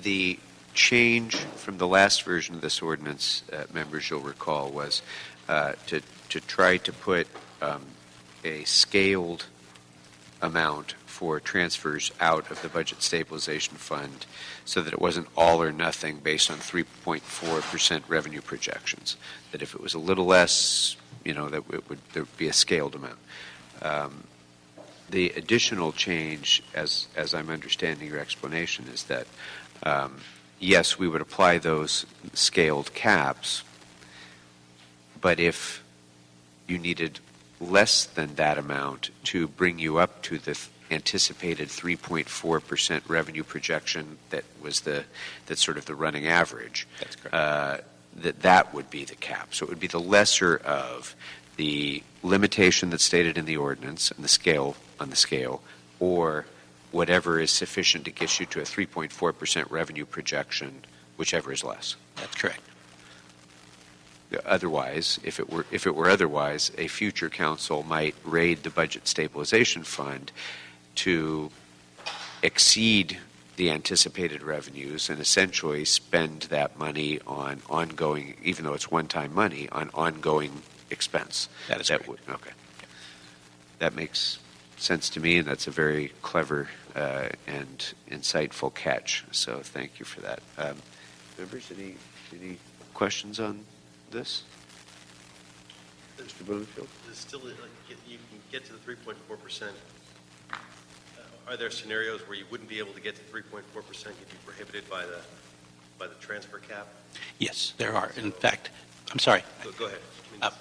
The change from the last version of this ordinance, members you'll recall, was to try to put a scaled amount for transfers out of the Budget Stabilization Fund so that it wasn't all or nothing based on 3.4% revenue projections. That if it was a little less, that there would be a scaled amount. The additional change, as I'm understanding your explanation, is that, yes, we would apply those scaled caps, but if you needed less than that amount to bring you up to the anticipated 3.4% revenue projection that's sort of the running average. That's correct. That would be the cap. So it would be the lesser of the limitation that's stated in the ordinance and the scale on the scale, or whatever is sufficient to get you to a 3.4% revenue projection, whichever is less. That's correct. Otherwise, if it were otherwise, a future council might raid the Budget Stabilization Fund to exceed the anticipated revenues and essentially spend that money on ongoing, even though it's one-time money, on ongoing expense. That is correct. Okay. That makes sense to me, and that's a very clever and insightful catch. So thank you for that. Members, any questions on this? Mr. Bloomfield? Still, you can get to the 3.4%. Are there scenarios where you wouldn't be able to get to 3.4%? You'd be prohibited by the transfer cap? Yes, there are. In fact, I'm sorry. Go ahead.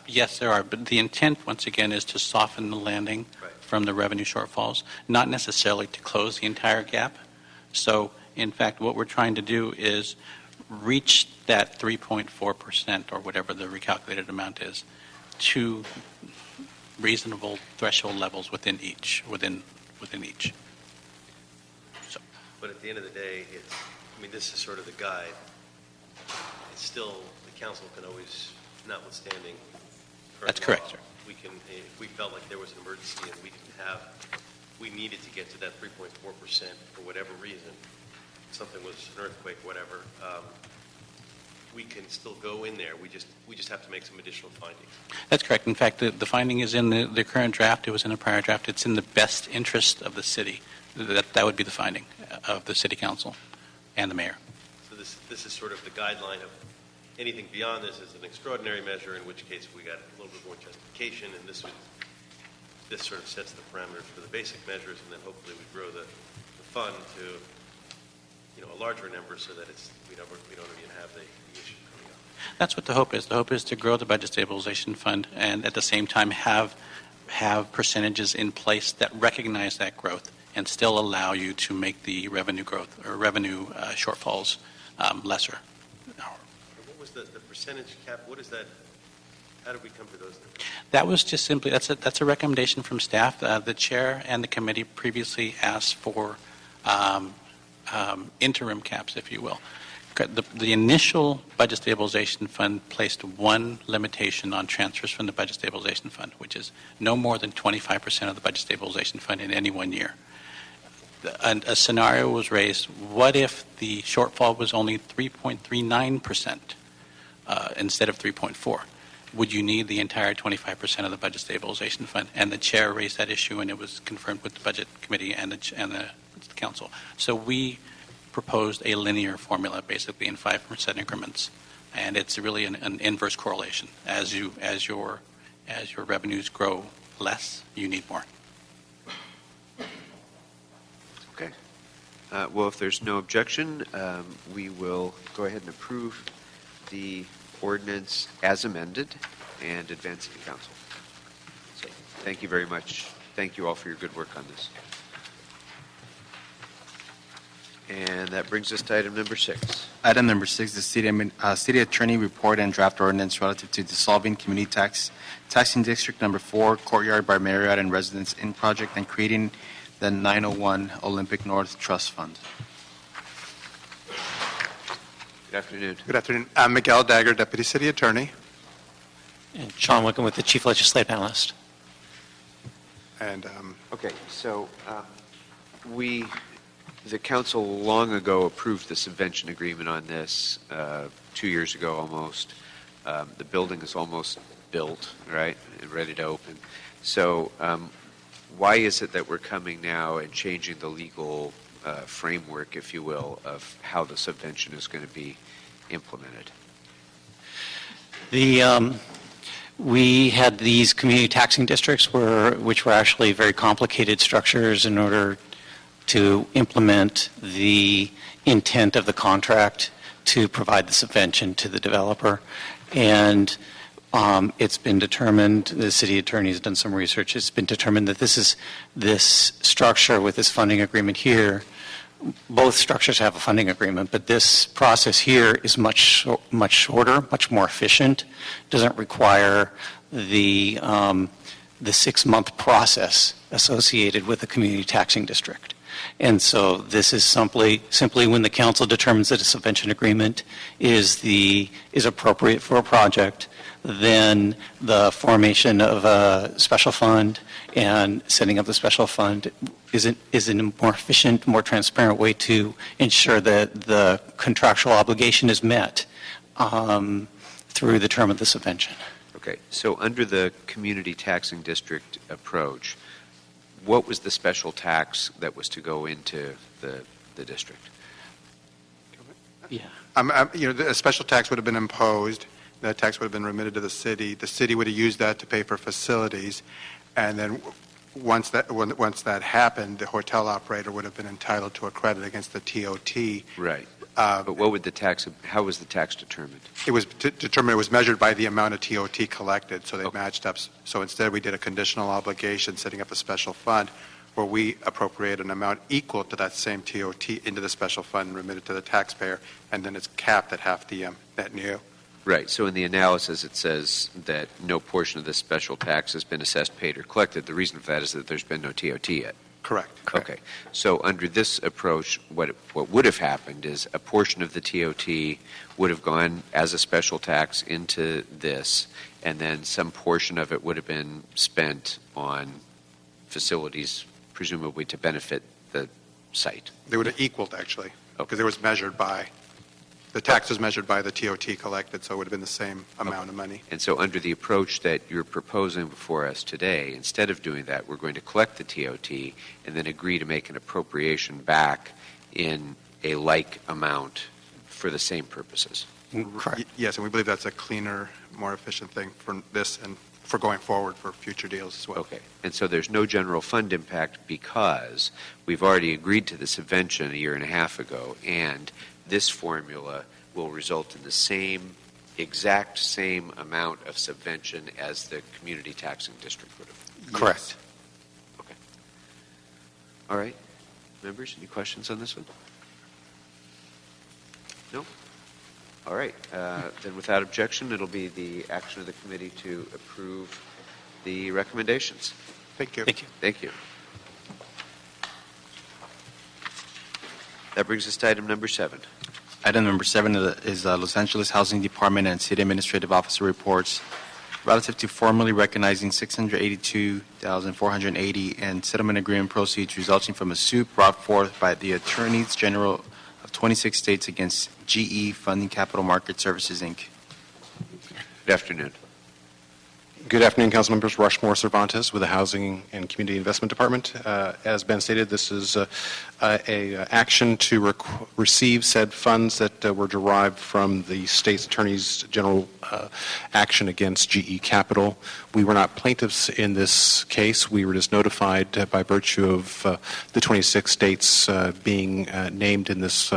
Yes, there are. But the intent, once again, is to soften the landing from the revenue shortfalls, not necessarily to close the entire gap. So, in fact, what we're trying to do is reach that 3.4% or whatever the recalculated amount is to reasonable threshold levels within each. So. But at the end of the day, this is sort of the guide. It's still, the council can always, notwithstanding. That's correct, sir. We can, if we felt like there was an emergency and we needed to get to that 3.4% for whatever reason, something was an earthquake, whatever, we can still go in there. We just have to make some additional findings. That's correct. In fact, the finding is in the current draft. It was in a prior draft. It's in the best interest of the city. That would be the finding of the city council and the mayor. So this is sort of the guideline of anything beyond this is an extraordinary measure, in which case we got a little bit more justification, and this sort of sets the parameters for the basic measures, and then hopefully we grow the fund to a larger number so that we don't even have the issue coming up. That's what the hope is. The hope is to grow the Budget Stabilization Fund and at the same time have percentages in place that recognize that growth and still allow you to make the revenue growth or revenue shortfalls lesser. What was the percentage cap? What is that? How did we come to those numbers? That was just simply, that's a recommendation from staff. The chair and the committee previously asked for interim caps, if you will. The initial Budget Stabilization Fund placed one limitation on transfers from the Budget Stabilization Fund, which is no more than 25% of the Budget Stabilization Fund in any 1 year. A scenario was raised, what if the shortfall was only 3.39% instead of 3.4%? Would you need the entire 25% of the Budget Stabilization Fund? And the chair raised that issue, and it was confirmed with the Budget Committee and the Council. So we proposed a linear formula, basically in 5% increments, and it's really an inverse correlation. As your revenues grow less, you need more. Okay. Well, if there's no objection, we will go ahead and approve the ordinance as amended and advance it to council. So, thank you very much. Thank you all for your good work on this. And that brings us to item number 6. Item number 6, the city attorney report and draft ordinance relative to dissolving community taxing district number 4, Courtyard by Marriott and Residence Inn project, and creating the 901 Olympic North Trust Fund. Good afternoon. Good afternoon. I'm Miguel Dagger, Deputy City Attorney. And Sean Wickham with the Chief Legislative Analyst. And okay, so the council long ago approved the subvention agreement on this 2 years ago almost. The building is almost built, right, and ready to open. So why is it that we're coming now and changing the legal framework, if you will, of how the subvention is going to be implemented? We had these community taxing districts which were actually very complicated structures in order to implement the intent of the contract to provide the subvention to the developer. And it's been determined, the city attorney has done some research, it's been determined that this structure with this funding agreement here, both structures have a funding agreement, but this process here is much shorter, much more efficient, doesn't require the 6-month process associated with the community taxing district. And so this is simply when the council determines that a subvention agreement is appropriate for a project, then the formation of a special fund and setting up the special fund is a more efficient, more transparent way to ensure that the contractual obligation is met through the term of the subvention. Okay, so under the community taxing district approach, what was the special tax that was to go into the district? Yeah. A special tax would have been imposed. That tax would have been remitted to the city. The city would have used that to pay for facilities, and then once that happened, the hotel operator would have been entitled to a credit against the TOT. Right. But what would the tax? How was the tax determined? It was determined. It was measured by the amount of TOT collected, so they matched up. So instead, we did a conditional obligation, setting up a special fund, where we appropriate an amount equal to that same TOT into the special fund and remit it to the taxpayer, and then it's capped at half the net new. Right. So in the analysis, it says that no portion of this special tax has been assessed, paid, or collected. The reason for that is that there's been no TOT yet. Correct. Okay. So under this approach, what would have happened is a portion of the TOT would have gone as a special tax into this, and then some portion of it would have been spent on facilities, presumably to benefit the site. They would have equaled, actually, because it was measured by, the tax was measured by the TOT collected, so it would have been the same amount of money. And so under the approach that you're proposing before us today, instead of doing that, we're going to collect the TOT and then agree to make an appropriation back in a like amount for the same purposes. Correct. Yes, and we believe that's a cleaner, more efficient thing for this and for going forward for future deals as well. Okay. And so there's no general fund impact because we've already agreed to the subvention a year and a half ago, and this formula will result in the exact same amount of subvention as the community taxing district would have. Correct. Okay. All right. Members, any questions on this one? No? All right. Then without objection, it'll be the action of the committee to approve the recommendations. Thank you. Thank you. Thank you. That brings us to item number 7. Item number 7 is Los Angeles Housing Department and City Administrative Officer reports relative to formally recognizing $682,480 in settlement agreement proceeds resulting from a suit brought forth by the Attorneys General of 26 states against GE Funding Capital Market Services, Inc. Good afternoon. Good afternoon, council members. Rushmore Cervantes with the Housing and Community Investment Department. As Ben stated, this is a action to receive said funds that were derived from the state's attorney's general action against GE Capital. We were not plaintiffs in this case. We were just notified by virtue of the 26 states being named in this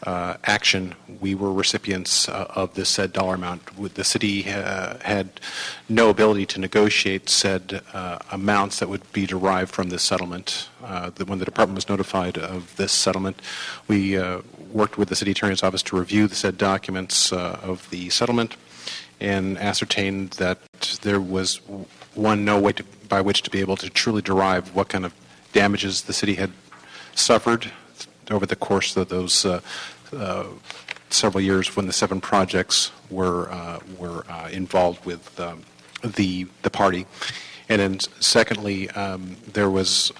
action. We were recipients of this said dollar amount. The city had no ability to negotiate said amounts that would be derived from this settlement. When the department was notified of this settlement, we worked with the city attorney's office to review the said documents of the settlement and ascertained that there was no way by which to be able to truly derive what kind of damages the city had suffered over the course of those several years when the 7 projects were involved with the party. And then secondly, there was,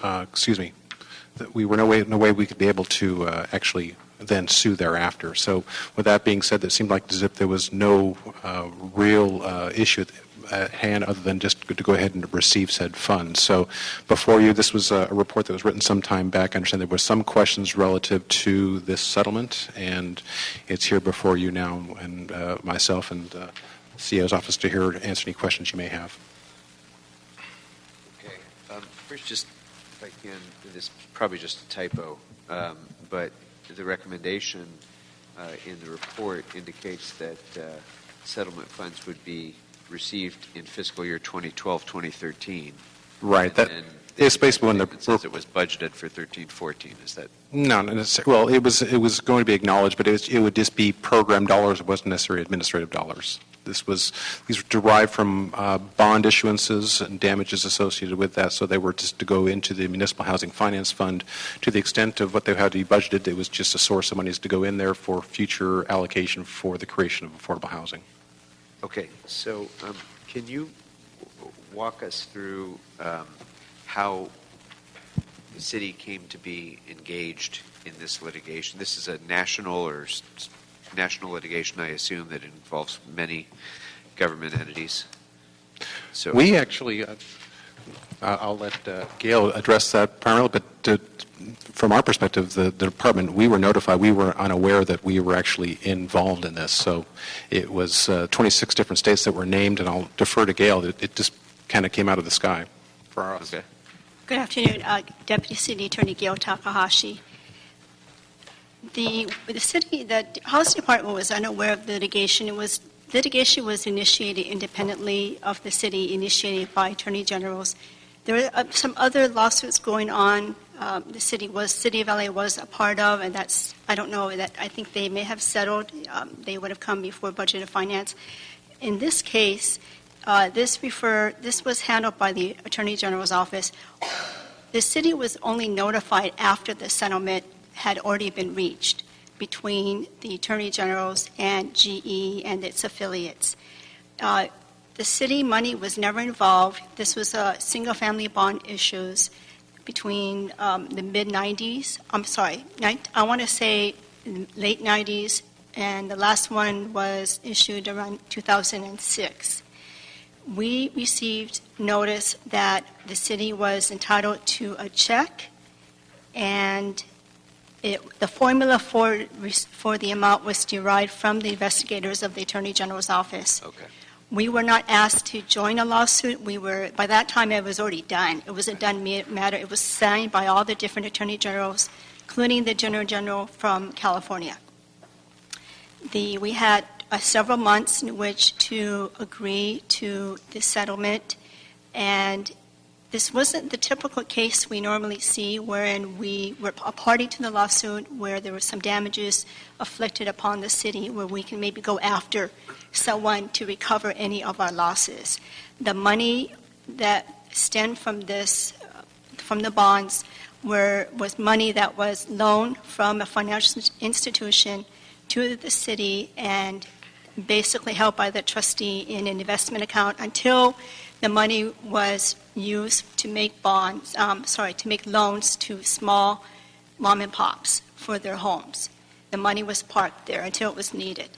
we were no way we could be able to actually then sue thereafter. So with that being said, it seemed like as if there was no real issue at hand other than just to go ahead and receive said funds. So before you, this was a report that was written some time back. I understand there were some questions relative to this settlement, and it's here before you now, and myself and CEO's office to answer any questions you may have. Okay. First, just if I can, this is probably just a typo, but the recommendation in the report indicates that settlement funds would be received in fiscal year 2012-2013. Right. That is basically when it says it was budgeted for 13-14. Is that? No. Well, it was going to be acknowledged, but it would just be program dollars. It wasn't necessarily administrative dollars. These were derived from bond issuances and damages associated with that, so they were just to go into the Municipal Housing Finance Fund. To the extent of what they had to be budgeted, it was just a source of monies to go in there for future allocation for the creation of affordable housing. Okay, so can you walk us through how the city came to be engaged in this litigation? This is a national litigation, I assume, that involves many government entities. So we actually, I'll let Gail address that primarily, but from our perspective, the department, we were notified, we were unaware that we were actually involved in this. So it was 26 different states that were named, and I'll defer to Gail. It just kind of came out of the sky for us. Okay. Good afternoon, Deputy City Attorney Gail Takahashi. The Housing Department was unaware of the litigation. Litigation was initiated independently of the city, initiated by attorney generals. There were some other lawsuits going on. The City of LA was a part of, and I don't know, I think they may have settled. They would have come before Budget and Finance. In this case, this was handled by the Attorney General's office. The city was only notified after the settlement had already been reached between the Attorney Generals and GE and its affiliates. The city money was never involved. This was a single-family bond issues between the mid-90s. I want to say late 90s, and the last one was issued around 2006. We received notice that the city was entitled to a check, and the formula for the amount was derived from the investigators of the Attorney General's office. Okay. We were not asked to join a lawsuit. By that time, it was already done. It was a done matter. It was signed by all the different Attorney Generals, including the General General from California. We had several months in which to agree to the settlement, and this wasn't the typical case we normally see wherein we were a party to the lawsuit, where there were some damages afflicted upon the city, where we can maybe go after someone to recover any of our losses. The money that stemmed from the bonds was money that was loaned from a financial institution to the city and basically held by the trustee in an investment account until the money was used to make loans to small mom and pops for their homes. The money was parked there until it was needed.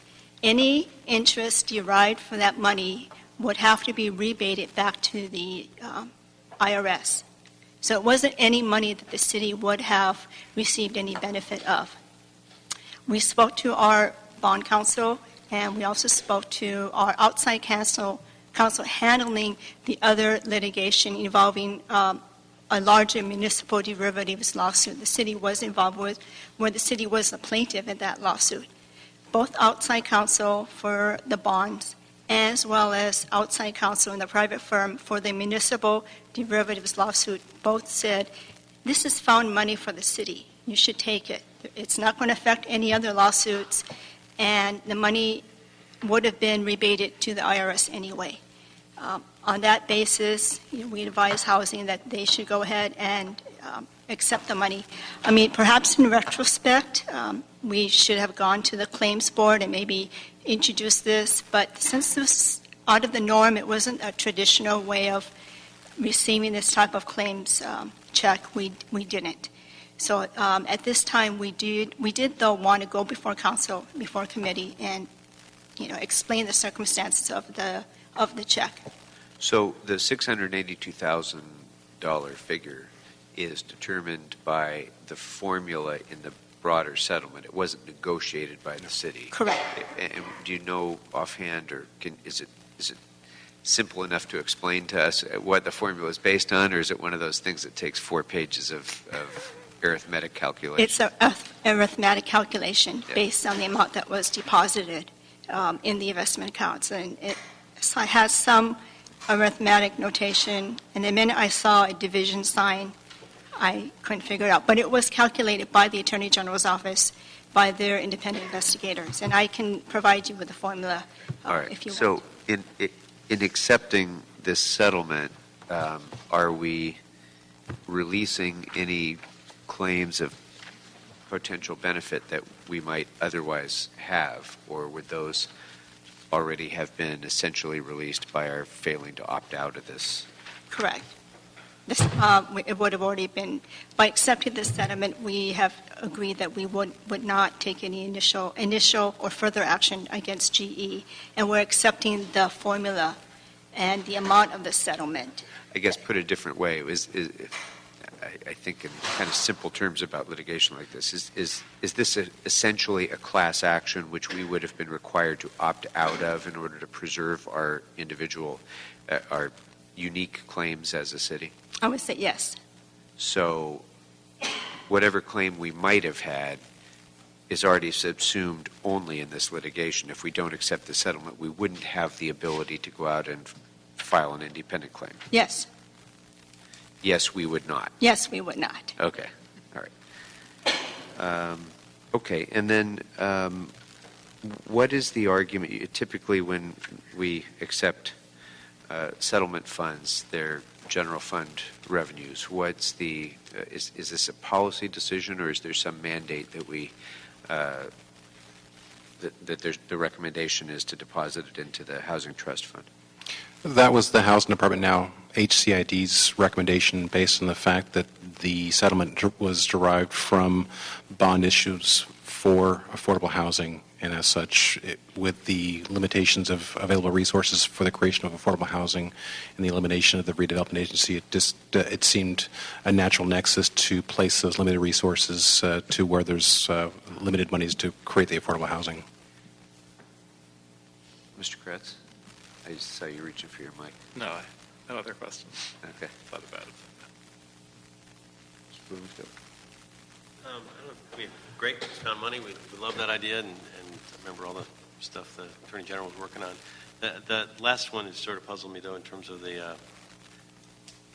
Any interest derived from that money would have to be rebated back to the IRS. So it wasn't any money that the city would have received any benefit of. We spoke to our bond counsel, and we also spoke to our outside counsel handling the other litigation involving a larger municipal derivatives lawsuit the city was involved with, where the city was a plaintiff in that lawsuit. Both outside counsel for the bonds as well as outside counsel in the private firm for the municipal derivatives lawsuit both said, this is found money for the city. You should take it. It's not going to affect any other lawsuits, and the money would have been rebated to the IRS anyway. On that basis, we advise housing that they should go ahead and accept the money. I mean, perhaps in retrospect, we should have gone to the claims board and maybe introduced this, but since this was out of the norm, it wasn't a traditional way of receiving this type of claims check, we didn't. So at this time, we did though want to go before council, before committee, and explain the circumstances of the check. So the $682,000 figure is determined by the formula in the broader settlement. It wasn't negotiated by the city. Correct. And do you know offhand, or is it simple enough to explain to us what the formula is based on, or is it one of those things that takes 4 pages of arithmetic calculation? It's an arithmetic calculation based on the amount that was deposited in the investment accounts, and it has some arithmetic notation, and the minute I saw a division sign, I couldn't figure it out. But it was calculated by the Attorney General's office by their independent investigators. And I can provide you with the formula All right. if you So want. in accepting this settlement, are we releasing any claims of potential benefit that we might otherwise have, or would those already have been essentially released by our failing to opt out of this? Correct. This, it would have already been, by accepting this settlement, we have agreed that we would not take any initial or further action against GE, and we're accepting the formula and the amount of the settlement. I guess put a different way, I think in kind of simple terms about litigation like this, is this essentially a class action which we would have been required to opt out of in order to preserve our individual, our unique claims as a city? I would say yes. So whatever claim we might have had is already subsumed only in this litigation. If we don't accept the settlement, we wouldn't have the ability to go out and file an independent claim. Yes. Yes, we would not. Yes, we would not. Okay. All right. Okay. And then what is the argument? Typically when we accept settlement funds, they're general fund revenues. What's the is this a policy decision, or is there some mandate that we that there's, the recommendation is to deposit it into the housing trust fund? That was the Housing Department, now HCID's recommendation, based on the fact that the settlement was derived from bond issues for affordable housing, and as such, with the limitations of available resources for the creation of affordable housing and the elimination of the redevelopment agency, it seemed a natural nexus to place those limited resources to where there's limited monies to create the affordable housing. Mr. Kretz? I just saw you reaching for your mic. No, no other questions. Okay. Thought about it. Mr. Bloomfield? I mean, great, we found money, we love that idea, and I remember all the stuff the Attorney General was working on. The last one has sort of puzzled me, though, in terms of the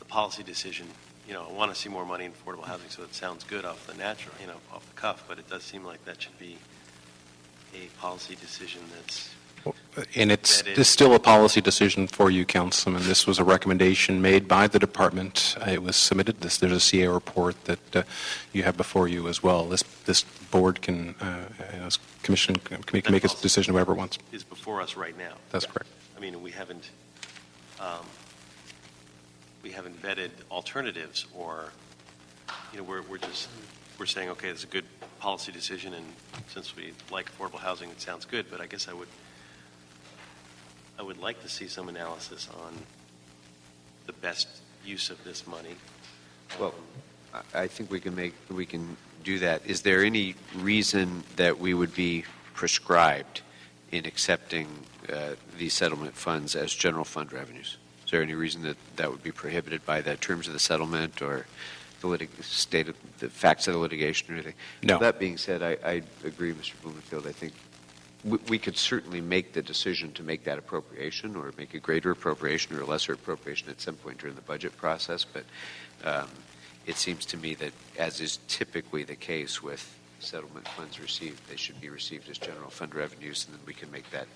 policy decision. You know, I want to see more money in affordable housing, so it sounds good off the natural, you know, off the cuff, but it does seem like that should be a policy decision that's... And it's still a policy decision for you, Councilman. This was a recommendation made by the department. It was submitted. There's a CA report that you have before you as well. This board can, commission can make its decision whatever it wants. Is before us right now. That's correct. I mean, we haven't vetted alternatives, or, you know, we're saying, okay, it's a good policy decision, and since we like affordable housing, it sounds good. But I guess I would like to see some analysis on the best use of this money. Well, I think we can do that. Is there any reason that we would be prescribed in accepting these settlement funds as general fund revenues? Is there any reason that that would be prohibited by the terms of the settlement or the facts of the litigation or anything? No. That being said, I agree, Mr. Blumenfield. I think we could certainly make the decision to make that appropriation, or make a greater appropriation or a lesser appropriation at some point during the budget process, but it seems to me that, as is typically the case with settlement funds received, they should be received as general fund revenues, and then we can make that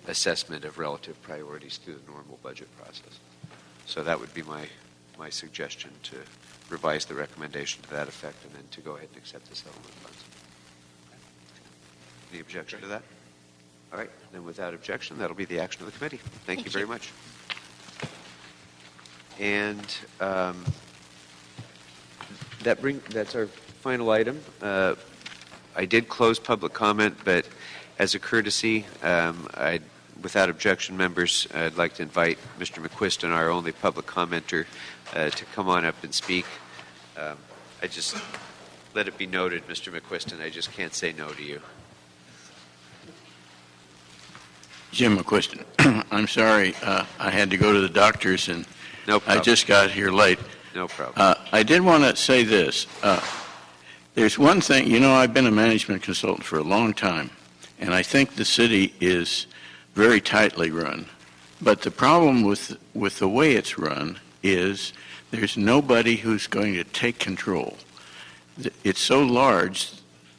assessment of relative priorities through the normal budget process. So that would be my suggestion, to revise the recommendation to that effect, and then to go ahead and accept the settlement funds. Any objection to that? All right. Then without objection, that'll be the action of the committee. Thank you very much. And that's our final item. I did close public comment, but as a courtesy, without objection, members, I'd like to invite Mr. McQuiston, our only public commenter, to come on up and speak. I just let it be noted, Mr. McQuiston, I just can't say no to you. Jim McQuiston. I'm sorry, I had to go to the doctor's, and No problem. I just got here late. No problem. I did want to say this. There's one thing, you know, I've been a management consultant for a long time, and I think the city is very tightly run. But the problem with the way it's run is there's nobody who's going to take control. It's so large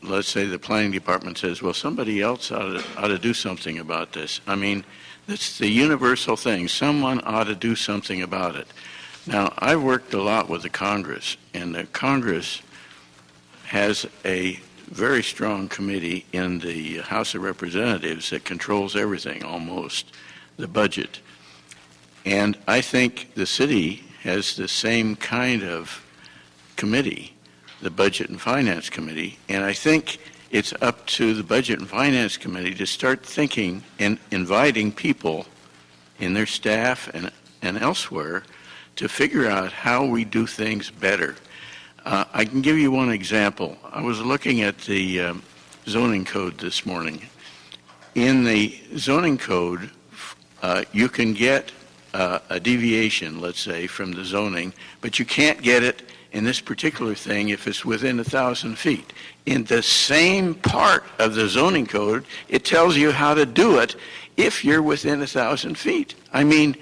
let's say the planning department says, well, somebody else ought to do something about this. I mean, that's the universal thing. Someone ought to do something about it. Now, I've worked a lot with the Congress, and the Congress has a very strong committee in the House of Representatives that controls everything, almost, the budget. And I think the city has the same kind of committee, the Budget and Finance Committee, and I think it's up to the Budget and Finance Committee to start thinking and inviting people in their staff and elsewhere to figure out how we do things better. I can give you one example. I was looking at the zoning code this morning. In the zoning code, you can get a deviation, let's say, from the zoning, but you can't get it in this particular thing if it's within 1,000 feet. In the same part of the zoning code, it tells you how to do it if you're within 1,000 feet. I mean,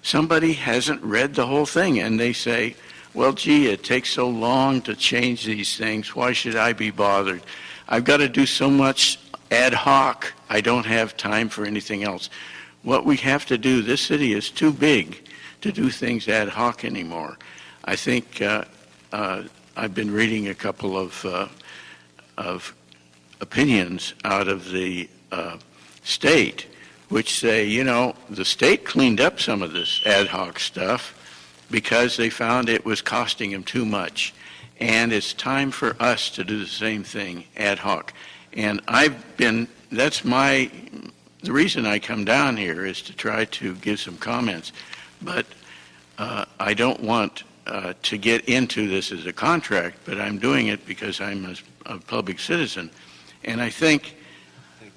somebody hasn't read the whole thing, and they say, well, gee, it takes so long to change these things. Why should I be bothered? I've got to do so much ad hoc. I don't have time for anything else. What we have to do, this city is too big to do things ad hoc anymore. I think I've been reading a couple of opinions out of the state which say, you know, the state cleaned up some of this ad hoc stuff because they found it was costing them too much. And it's time for us to do the same thing ad hoc. And the reason I come down here is to try to give some comments. But I don't want to get into this as a contract, but I'm doing it because I'm a public citizen. And I think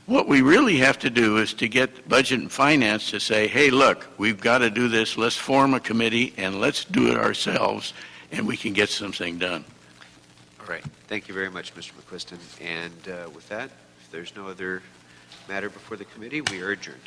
what we really have to do is to get Budget and Finance to say, hey, look, we've got to do this. Let's form a committee and let's do it ourselves, and we can get something done. All right. Thank you very much, Mr. McQuiston. And with that, if there's no other matter before the committee, we are adjourned.